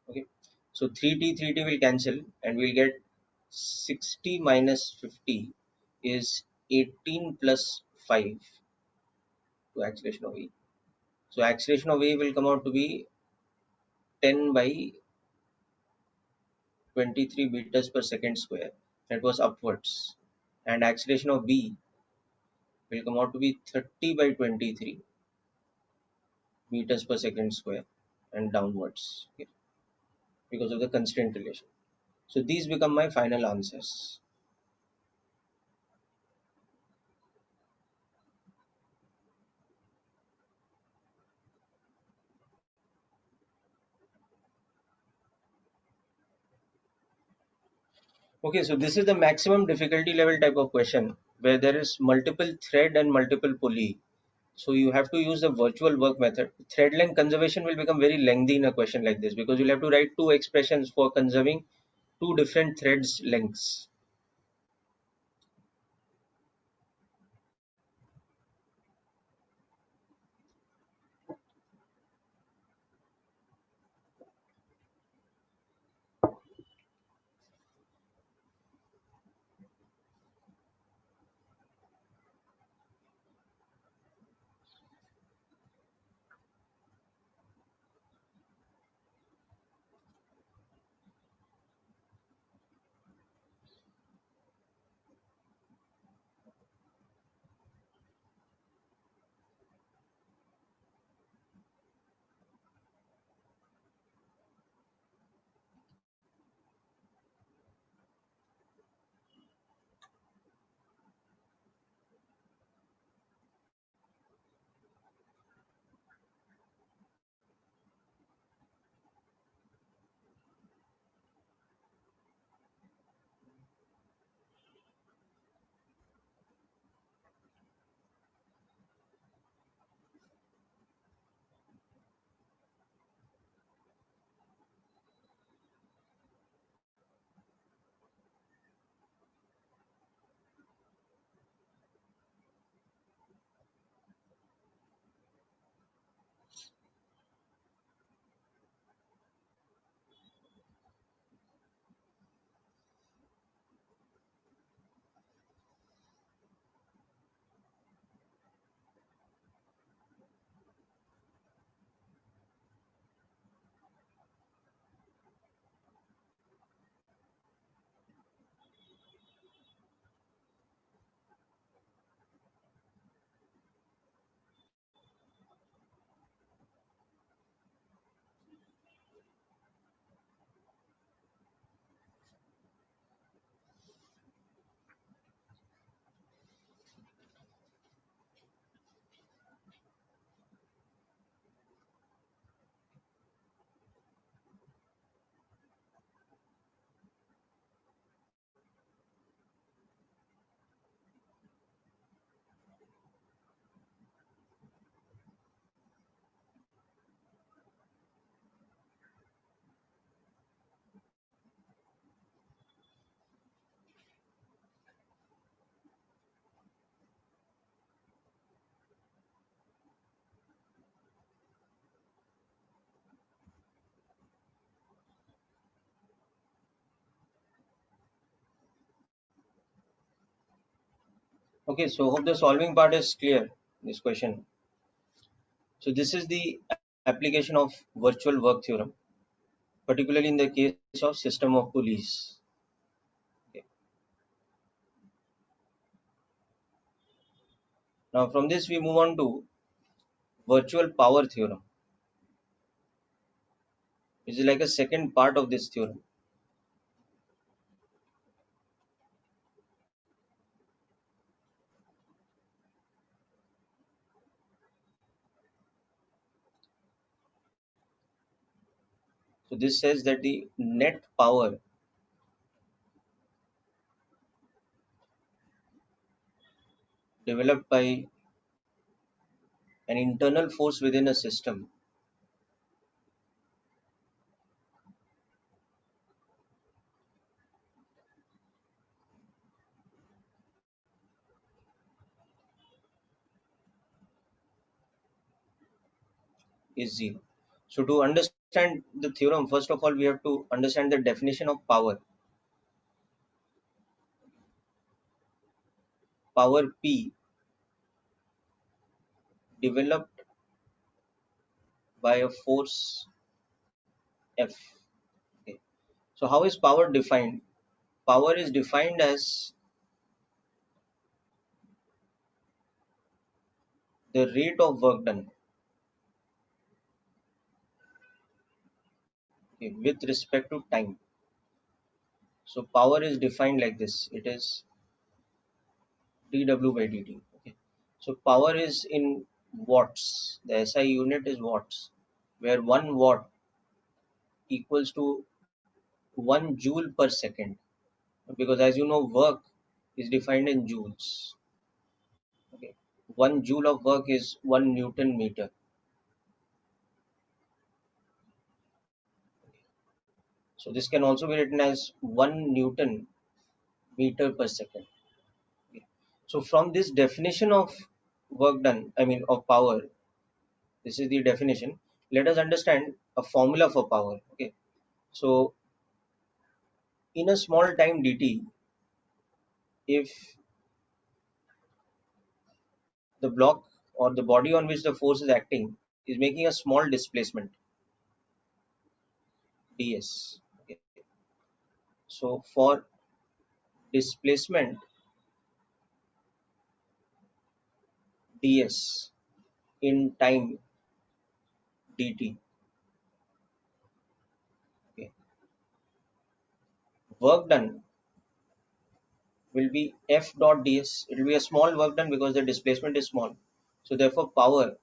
Speaker 1: Okay. So 3T will cancel and we'll get 60 minus 50 is 18 plus 5 to acceleration of A. So acceleration of A will come out to be 10 by 23 meters per second square. That was upwards. And acceleration of B will come out to be 30 by 23 meters per second square and downwards, okay, because of the constraint relation. So these become my final answers. Okay, so this is the maximum difficulty level type of question where there is multiple thread and multiple pulley. So you have to use the virtual work method. Thread length conservation will become very lengthy in a question like this because you'll have to write two expressions for conserving two different threads lengths. Okay, so hope the solving part is clear, this question. So this is the application of virtual work theorem, particularly in the case of system of pulleys. Now from this we move on to virtual power theorem, which is like a second part of this theorem. So this says that the net power developed by an internal force within a system is zero. So to understand the theorem, first of all, we have to understand the definition of power. Power P developed by a force F. Okay. So how is power defined? Power is defined as the rate of work done, okay, with respect to time. So power is defined like this. It is dW by dt. Okay. So power is in watts. The SI unit is watts, where 1 watt equals to 1 joule per second. Because as you know, work is defined in joules. Okay. 1 joule of work is 1 Newton meter. So this can also be written as 1 Newton meter per second. Okay. So from this definition of work done, I mean of power, this is the definition. Let us understand a formula for power. Okay. So in a small time dt, if the block or the body on which the force is acting is making a small displacement ds. Okay. So for displacement ds in time dt, okay, work done will be f dot ds. It will be a small work done because the displacement is small. So therefore power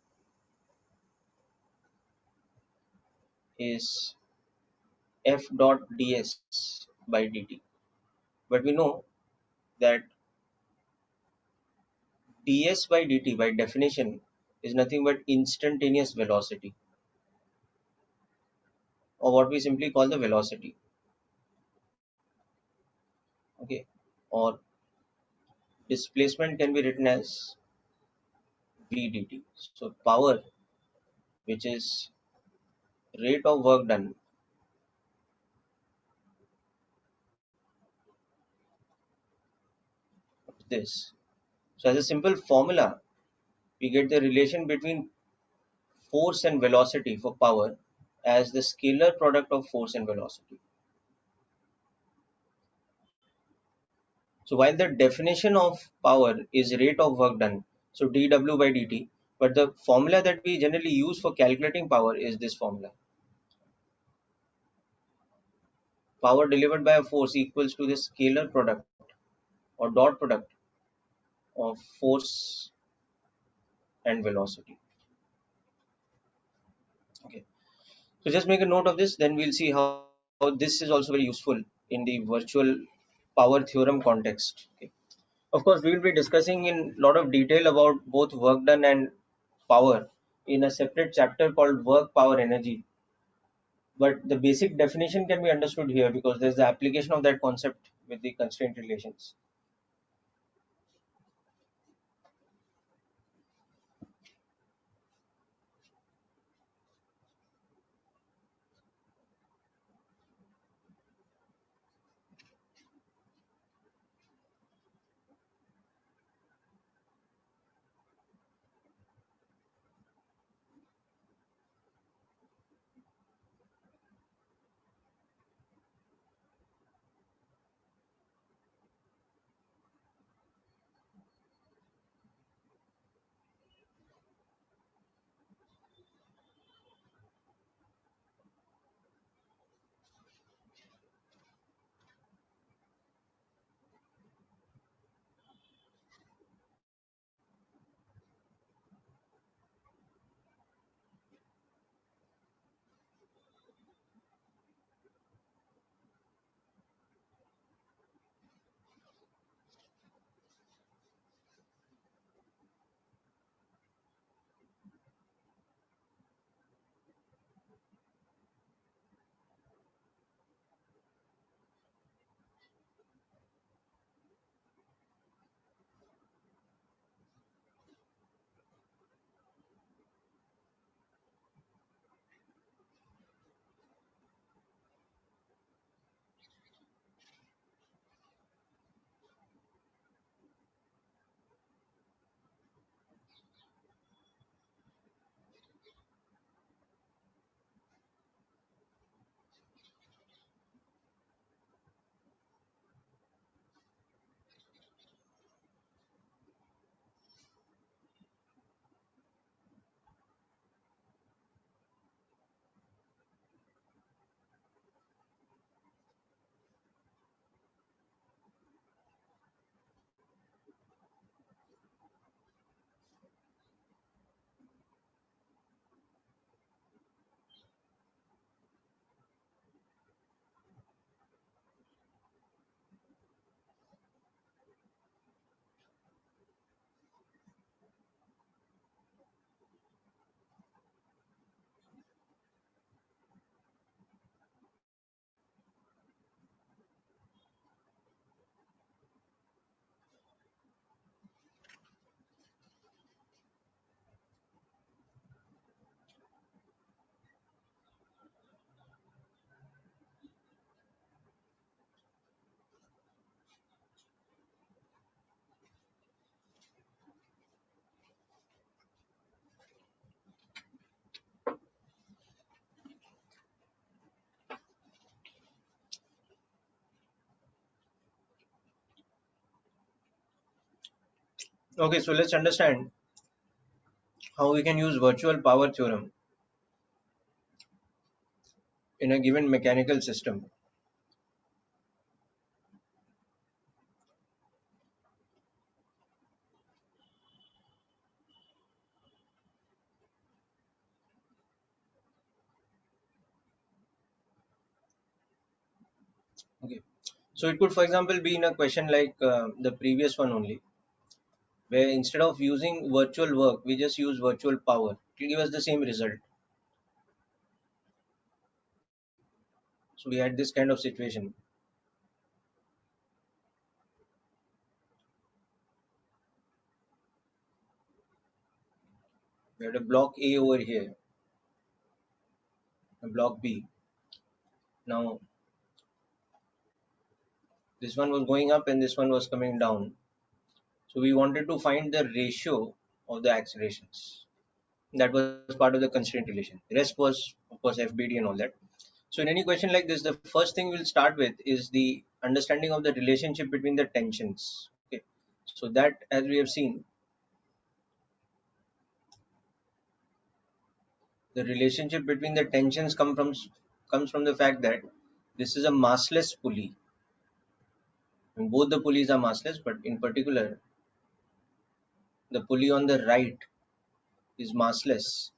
Speaker 1: is f dot ds by dt. But we know that ds by dt by definition is nothing but instantaneous velocity, or what we simply call the velocity. Okay. Or displacement can be written as v dt. So power, which is rate of work done, is this. So as a simple formula, we get the relation between force and velocity for power as the scalar product of force and velocity. So while the definition of power is rate of work done, so dw by dt, but the formula that we generally use for calculating power is this formula. Power delivered by a force equals to the scalar product or dot product of force and velocity. Okay. So just make a note of this, then we'll see how this is also very useful in the virtual power theorem context. Okay. Of course, we will be discussing in a lot of detail about both work done and power in a separate chapter called work, power, energy. But the basic definition can be understood here because there's the application of that concept with the constraint relations. Okay, so let's understand how we can use virtual power theorem in a given mechanical system. Okay, so it could, for example, be in a question like the previous one only, where instead of using virtual work, we just use virtual power. It will give us the same result. So we had this kind of situation. We had a block A over here, a block B. Now this one was going up and this one was coming down. So we wanted to find the ratio of the accelerations. That was part of the constraint relation. The rest was, of course, FBD and all that. So in any question like this, the first thing we'll start with is the understanding of the relationship between the tensions. Okay. So that, as we have seen, the relationship between the tensions comes from the fact that this is a massless pulley. And both the pulleys are massless, but in particular, the pulley on the right is massless.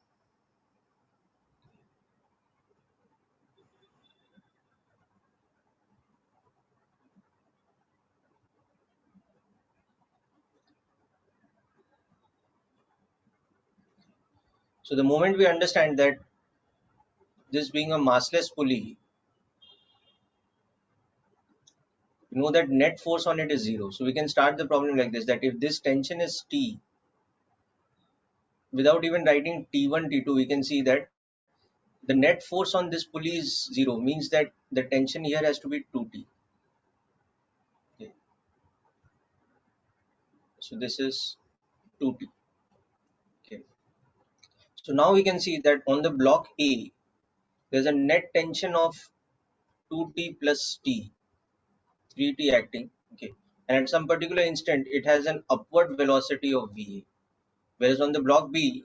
Speaker 1: So the moment we understand that this being a massless pulley, you know that net force on it is zero. So we can start the problem like this, that if this tension is T, without even writing T1, T2, we can see that the net force on this pulley is zero, means that the tension here has to be 2T. Okay. So this is 2T. Okay. So now we can see that on the block A, there's a net tension of 2T plus T, 3T acting. Okay. And at some particular instant, it has an upward velocity of VA. Whereas on the block B,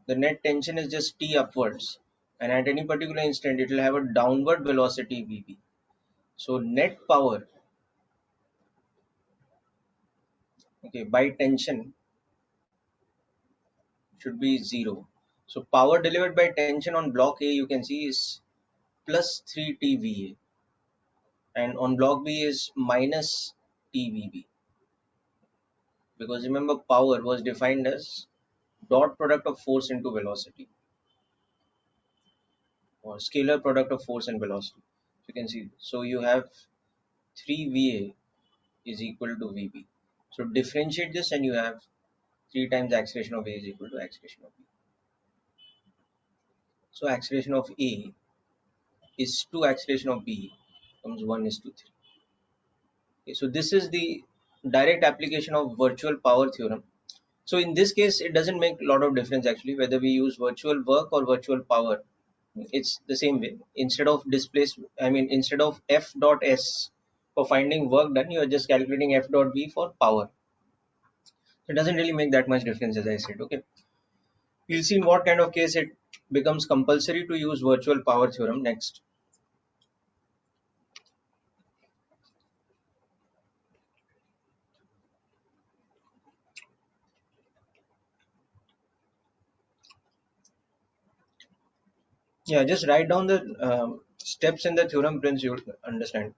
Speaker 1: the net tension is just T upwards. And at any particular instant, it will have a downward velocity VB. So net power, okay, by tension should be zero. So power delivered by tension on block A, you can see, is plus 3 TVA, and on block B is minus TVB, because remember power was defined as dot product of force into velocity, or scalar product of force and velocity. You can see, so you have 3 VA is equal to VB. So differentiate this and you have 3 times acceleration of A is equal to acceleration of B. So acceleration of A is to acceleration of B comes 1 is to 3. Okay, so this is the direct application of virtual power theorem. So in this case, it doesn't make a lot of difference actually whether we use virtual work or virtual power. It's the same way. Instead of instead of F dot S for finding work done, you are just calculating F dot V for power. It doesn't really make that much difference, as I said. Okay, we'll see in what kind of case it becomes compulsory to use virtual power theorem next. Yeah, just write down the steps in the theorem, Prince. You'll understand.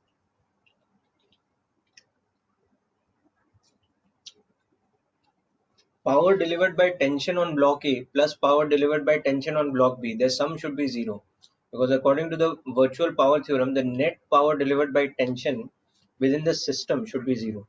Speaker 1: Power delivered by tension on block A plus power delivered by tension on block B, their sum should be zero. Because according to the virtual power theorem, the net power delivered by tension within the system should be zero.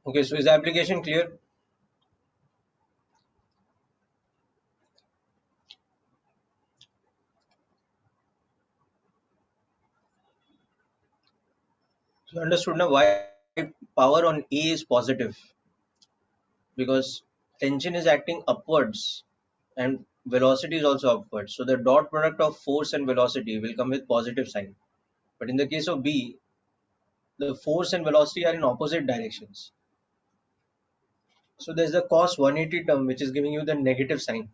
Speaker 1: Okay, so is the application clear? So understood now why power on A is positive, because tension is acting upwards and velocity is also upwards. So the dot product of force and velocity will come with positive sign. But in the case of B, the force and velocity are in opposite directions. So there's the cos 180 term which is giving you the negative sign.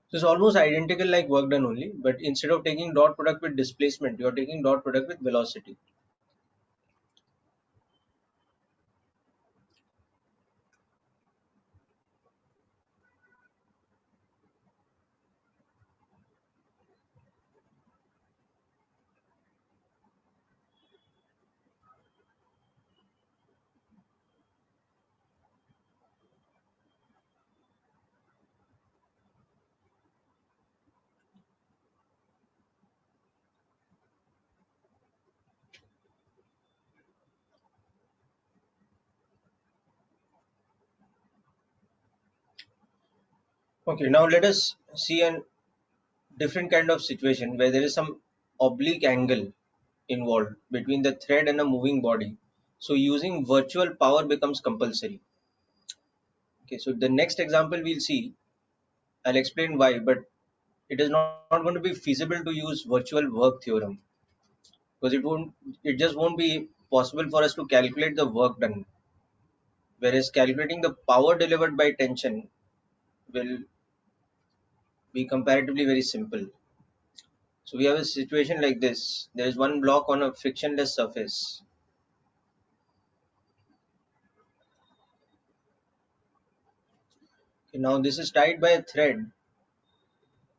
Speaker 1: So it's almost identical like work done only, but instead of taking dot product with displacement, you're taking dot product with velocity. Okay, now let us see a different kind of situation where there is some oblique angle involved between the thread and a moving body. So using virtual power becomes compulsory. Okay, so the next example we'll see, I'll explain why, but it is not going to be feasible to use virtual work theorem, because it just won't be possible for us to calculate the work done, whereas calculating the power delivered by tension will be comparatively very simple. So we have a situation like this. There is one block on a frictionless surface. Okay, now this is tied by a thread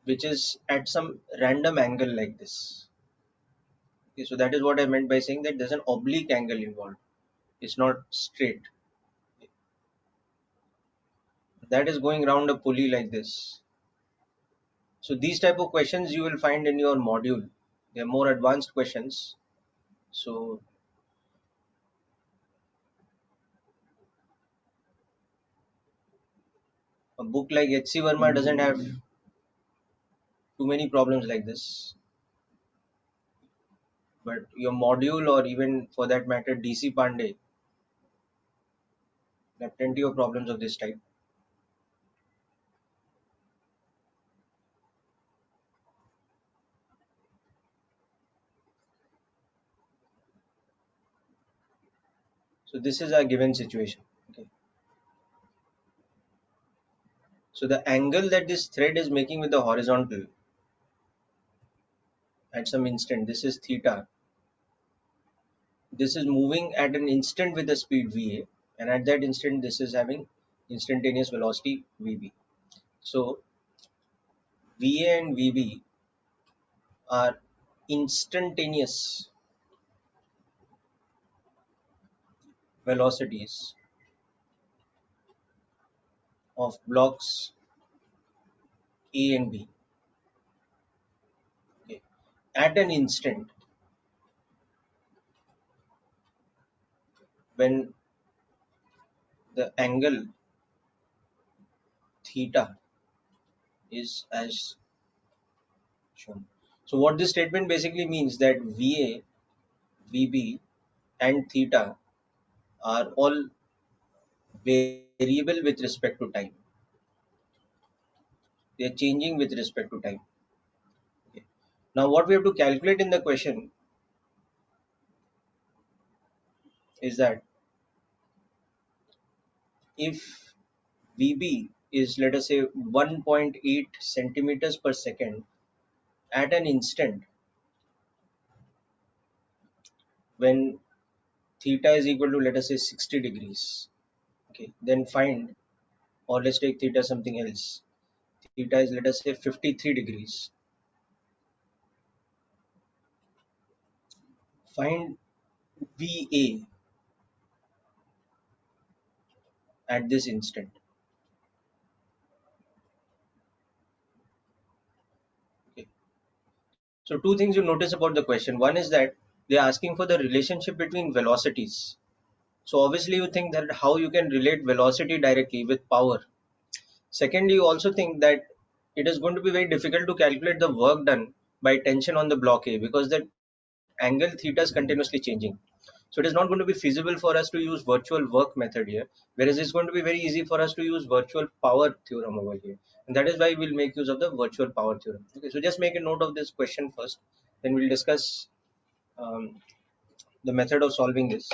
Speaker 1: which is at some random angle like this. Okay, so that is what I meant by saying that there's an oblique angle involved. It's not straight. That is going around a pulley like this. So these type of questions you will find in your module. They are more advanced questions. So a book like H.C. Verma doesn't have too many problems like this. But your module, or even for that matter DC Pandey, there are plenty of problems of this type. So this is a given situation. Okay. So the angle that this thread is making with the horizontal at some instant, this is theta. This is moving at an instant with the speed va, and at that instant this is having instantaneous velocity vb. So va and vb are instantaneous velocities of blocks a and b. Okay. At an instant when the angle theta is as shown. So what this statement basically means that va, vb and theta are all variable with respect to time. They are changing with respect to time. Okay. Now what we have to calculate in the question is that if vb is, let us say, 1.8 centimeters per second at an instant when theta is equal to, let us say, 60 degrees. Okay, then find, or let's take theta something else. Theta is, let us say, 53 degrees. Find va at this instant. Okay. So two things you notice about the question. One is that they're asking for the relationship between velocities. So obviously you think that how you can relate velocity directly with power. Secondly, you also think that it is going to be very difficult to calculate the work done by tension on the block A, because the angle theta is continuously changing. So it is not going to be feasible for us to use virtual work method here, whereas it's going to be very easy for us to use virtual power theorem over here. And that is why we'll make use of the virtual power theorem. Okay, so just make a note of this question first, then we'll discuss um, the method of solving this.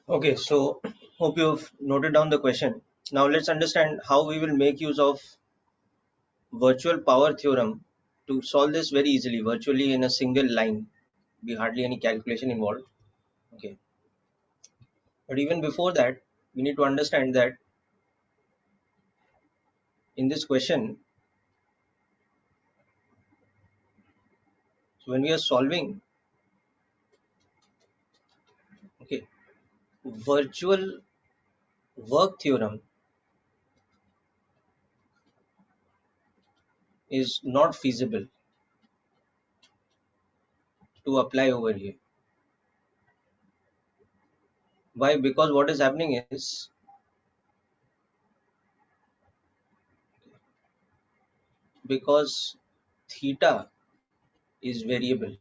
Speaker 1: Okay, so hope you've noted down the question. Now let's understand how we will make use of virtual power theorem to solve this very easily, virtually in a single line. Be hardly any calculation involved. Okay, but even before that, we need to understand that in this question, so when we are solving, okay, virtual work theorem is not feasible to apply over here. Why? Because what is happening is, because theta is variable.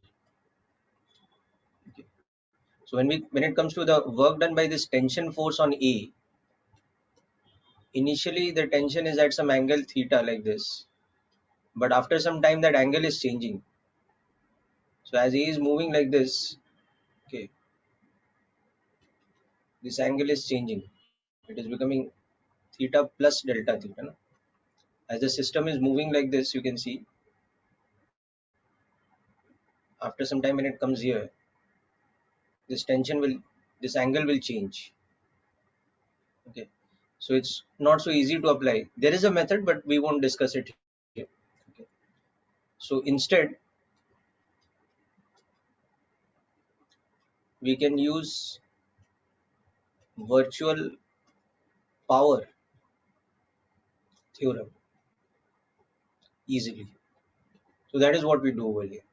Speaker 1: Okay. So when it comes to the work done by this tension force on A, initially the tension is at some angle theta like this, but after some time that angle is changing. So as A is moving like this, okay, this angle is changing. It is becoming theta plus delta theta. No? As the system is moving like this, you can see after some time when it comes here, this tension will, this angle will change. Okay, so it's not so easy to apply. There is a method, but we won't discuss it here. Okay. So instead, we can use virtual power theorem easily. So that is what we do over here.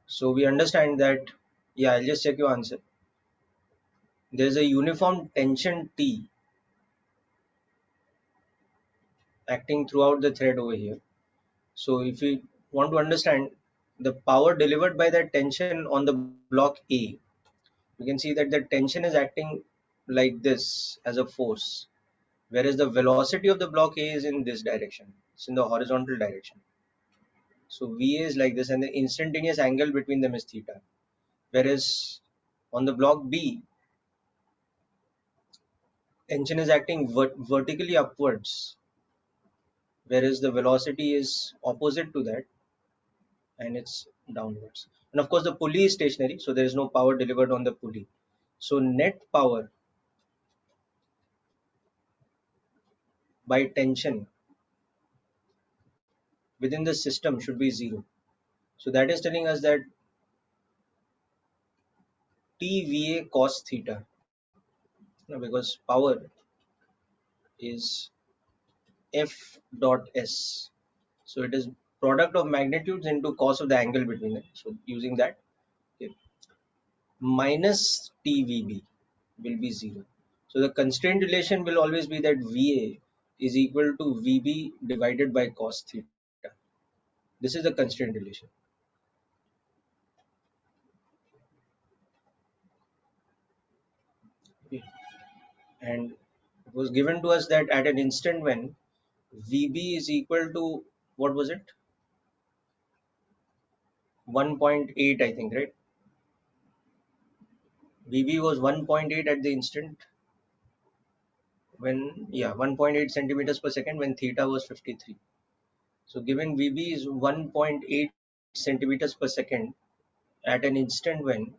Speaker 1: So we understand that, yeah, I'll just check your answer. There's a uniform tension T acting throughout the thread over here. So if we want to understand the power delivered by that tension on the block A, we can see that the tension is acting like this as a force, whereas the velocity of the block A is in this direction. It's in the horizontal direction. So VA is like this, and the instantaneous angle between them is theta. Whereas on the block B, tension is acting vertically upwards, whereas the velocity is opposite to that, and it's downwards. And of course, the pulley is stationary, so there is no power delivered on the pulley. So net power by tension within the system should be zero. So that is telling us that TVA cos theta, because power is F dot S. So it is product of magnitudes into cos of the angle between them. So using that, okay, minus TVB will be zero. So the constraint relation will always be that VA is equal to VB divided by cos theta. This is the constraint relation. Okay. And it was given to us that at an instant when VB is equal to, what was it? 1.8, I think, right? VB was 1.8 at the instant when, yeah, 1.8 centimeters per second when theta was 53. So given VB is 1.8 centimeters per second at an instant when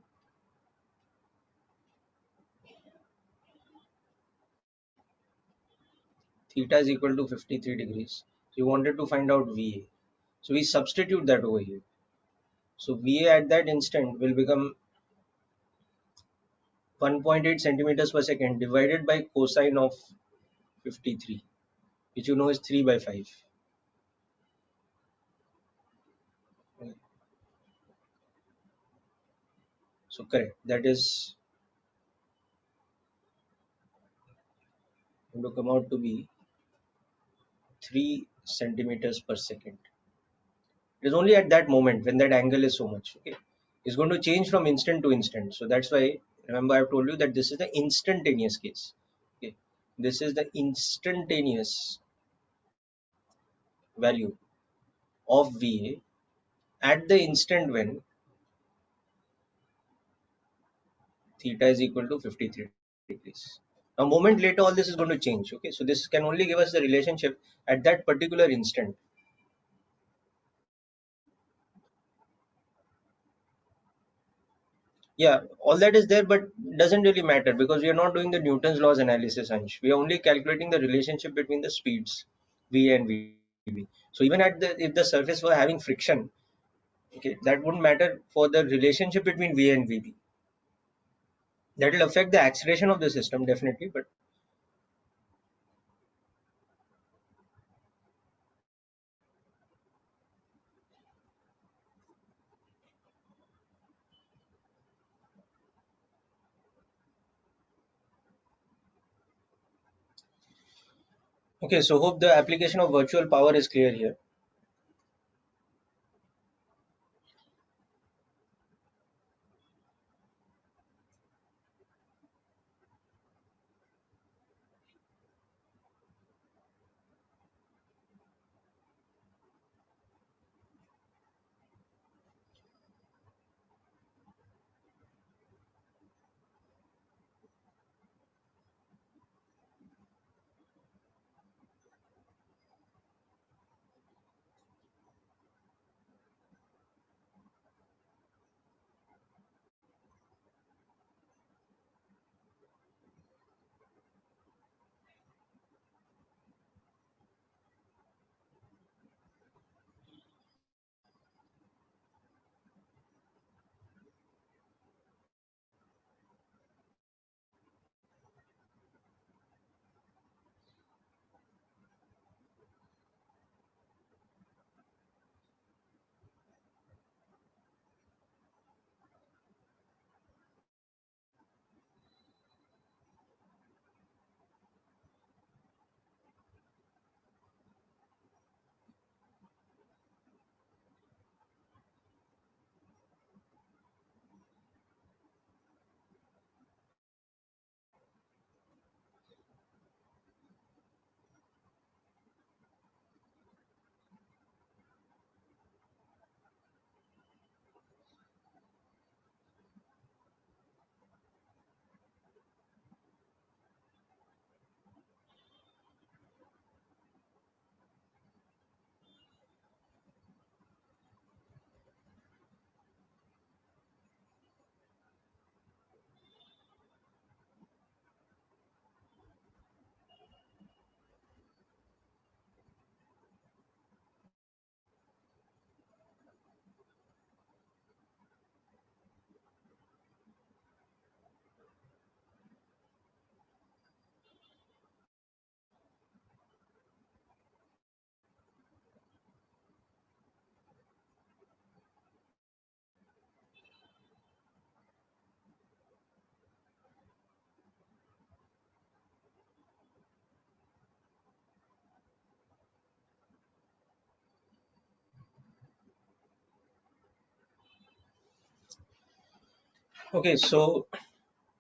Speaker 1: theta is equal to 53 degrees. So we wanted to find out VA. So we substitute that over here. So VA at that instant will become 1.8 centimeters per second divided by cosine of 53, which you know is 3 by 5. So correct. That is going to come out to be 3 centimeters per second. It is only at that moment when that angle is so much. Okay, it's going to change from instant to instant. So that's why, remember, I've told you that this is the instantaneous case. Okay, this is the instantaneous value of VA at the instant when theta is equal to 53 degrees. Now, a moment later, all this is going to change. Okay, so this can only give us the relationship at that particular instant. Yeah, all that is there, but doesn't really matter because we are not doing the Newton's laws analysis, Ansh. We are only calculating the relationship between the speeds V and VB. So even at the, if the surface were having friction, okay, that wouldn't matter for the relationship between V and VB. That will affect the acceleration of the system definitely, but okay. So hope the application of virtual power is clear here. Okay, so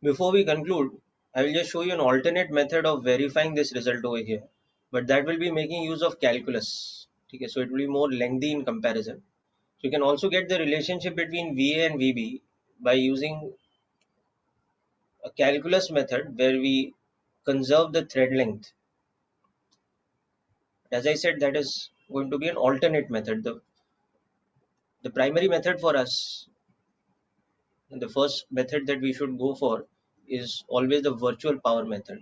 Speaker 1: before we conclude, I will just show you an alternate method of verifying this result over here, but that will be making use of calculus. Okay, so it will be more lengthy in comparison. So you can also get the relationship between VA and VB by using a calculus method where we conserve the thread length. As I said, that is going to be an alternate method. The primary method for us, and the first method that we should go for, is always the virtual power method.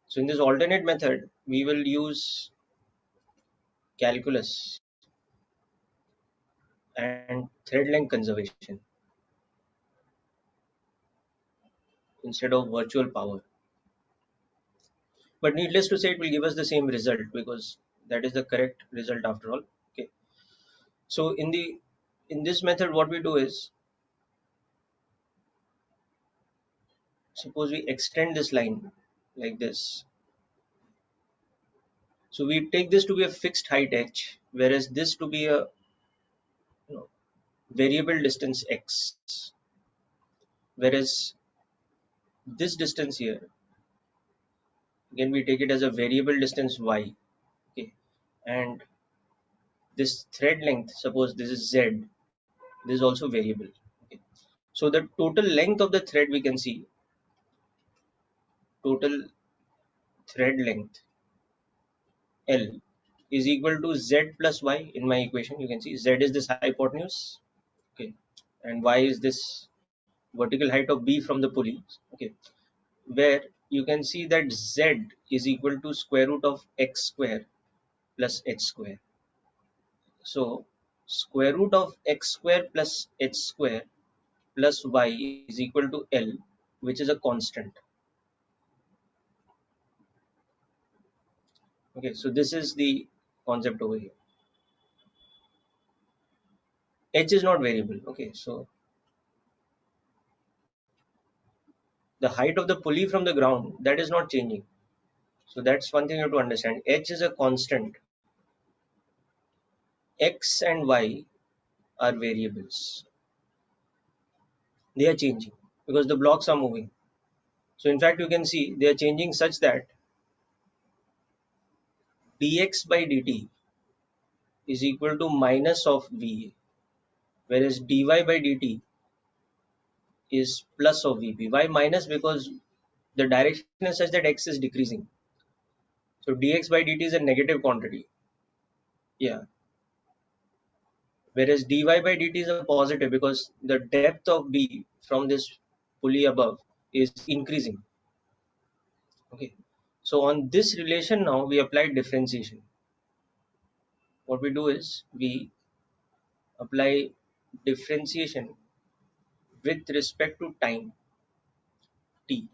Speaker 1: So in this alternate method, we will use calculus and thread length conservation instead of virtual power. But needless to say, it will give us the same result because that is the correct result after all. Okay. So in this method, what we do is, suppose we extend this line like this. So we take this to be a fixed height h, whereas this to be a, you know, variable distance x, whereas this distance here, again we take it as a variable distance y. Okay, and this thread length, suppose this is z, this is also variable. Okay, so the total length of the thread, we can see total thread length L is equal to z plus y. In my equation you can see z is this hypotenuse, okay, and y is this vertical height of B from the pulley. Okay, where you can see that z is equal to square root of x square plus h square. So square root of x square plus h square plus y is equal to L, which is a constant. Okay, so this is the concept over here. H is not variable. Okay, so the height of the pulley from the ground, that is not changing. So that's one thing you have to understand. H is a constant. X and Y are variables. They are changing because the blocks are moving. So in fact, you can see they are changing such that dx by dt is equal to minus of VA, whereas dy by dt is plus of VB. Why minus? Because the direction is such that x is decreasing. So dx by dt is a negative quantity. Yeah. Whereas dy by dt is a positive because the depth of B from this pulley above is increasing. Okay. So on this relation now we apply differentiation. What we do is we apply differentiation with respect to time t.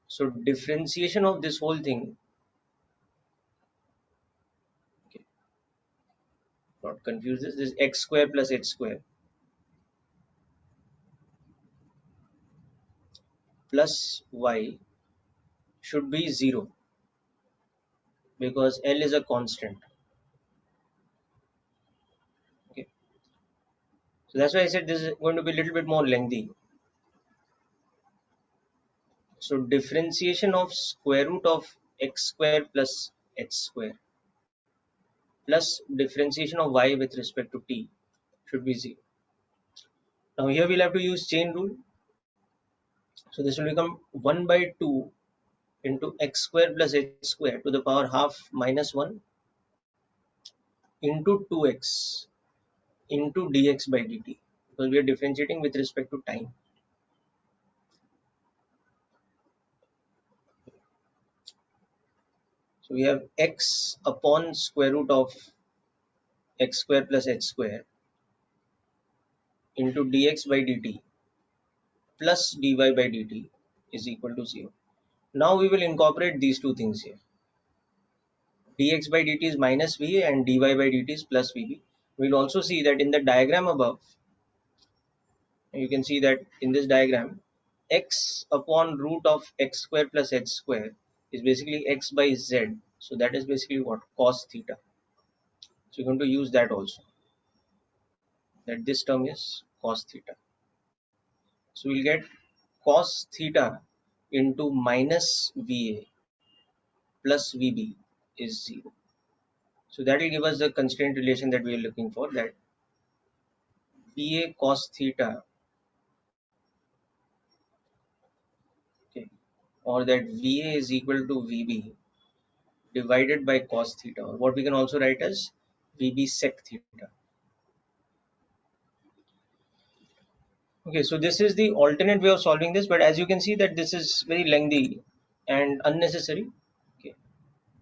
Speaker 1: So differentiation of this whole thing, okay, not confuse this is x square plus h square plus y should be 0 because L is a constant. Okay, so that's why I said this is going to be a little bit more lengthy. So differentiation of square root of x square plus h square plus differentiation of y with respect to t should be 0. Now here we'll have to use chain rule. So this will become 1 by 2 into x square plus h square to the power half minus 1 into 2x into dx by dt, because we are differentiating with respect to time. So we have x upon square root of x square plus h square into dx by dt plus dy by dt is equal to 0. Now we will incorporate these two things here. Dx by dt is minus V and dy by dt is plus Vb. We will also see that in the diagram above, you can see that in this diagram, x upon root of x square plus h square is basically x by z. So that is basically what? Cos theta. So you're going to use that also. that this term is cos theta. So we'll get cos theta into minus VA plus VB is 0. So that will give us the constraint relation that we are looking for, that VA cos theta, okay, or that VA is equal to VB divided by cos theta, or what we can also write as VB sec theta. Okay, so this is the alternate way of solving this, but as you can see that this is very lengthy and unnecessary. Okay,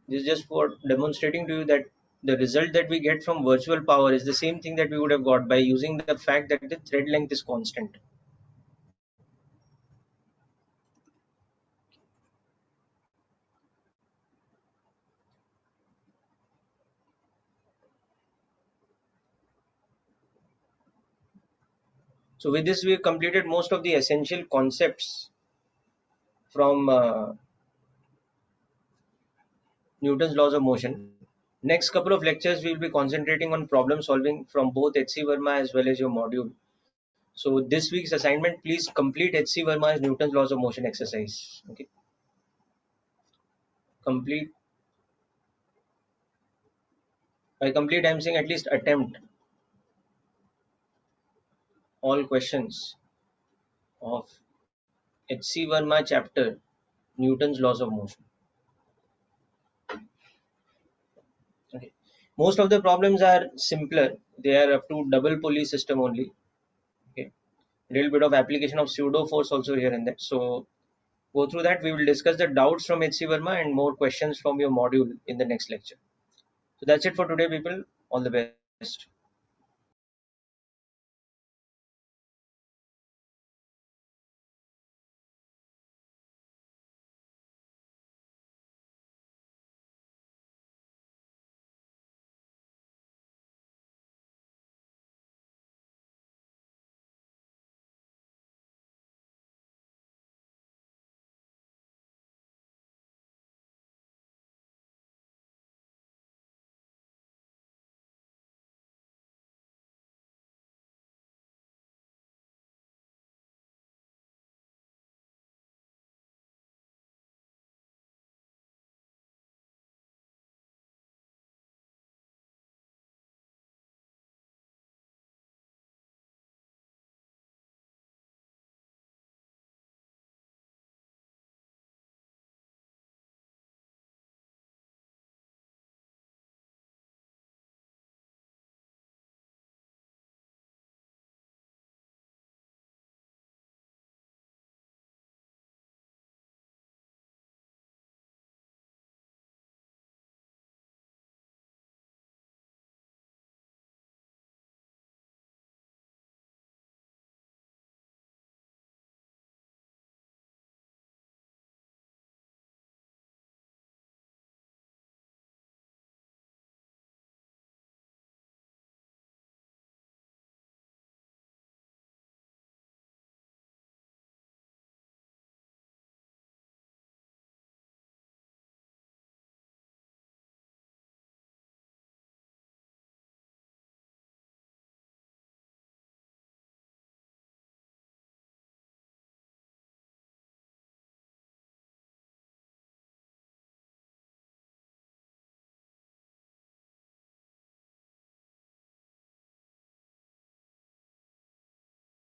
Speaker 1: this is just for demonstrating to you that the result that we get from virtual power is the same thing that we would have got by using the fact that the thread length is constant. So with this we have completed most of the essential concepts from Newton's laws of motion. Next couple of lectures we will be concentrating on problem solving from both H.C. Verma as well as your module. So this week's assignment, please complete H.C. Verma's Newton's laws of motion exercise. Okay, complete. By complete, I am saying at least attempt all questions of H.C. Verma chapter Newton's laws of motion. Okay, most of the problems are simpler. They are up to double pulley system only. Okay, a little bit of application of pseudo force also here and there. So go through that. We will discuss the doubts from H.C. Verma and more questions from your module in the next lecture. So that's it for today, people. All the best.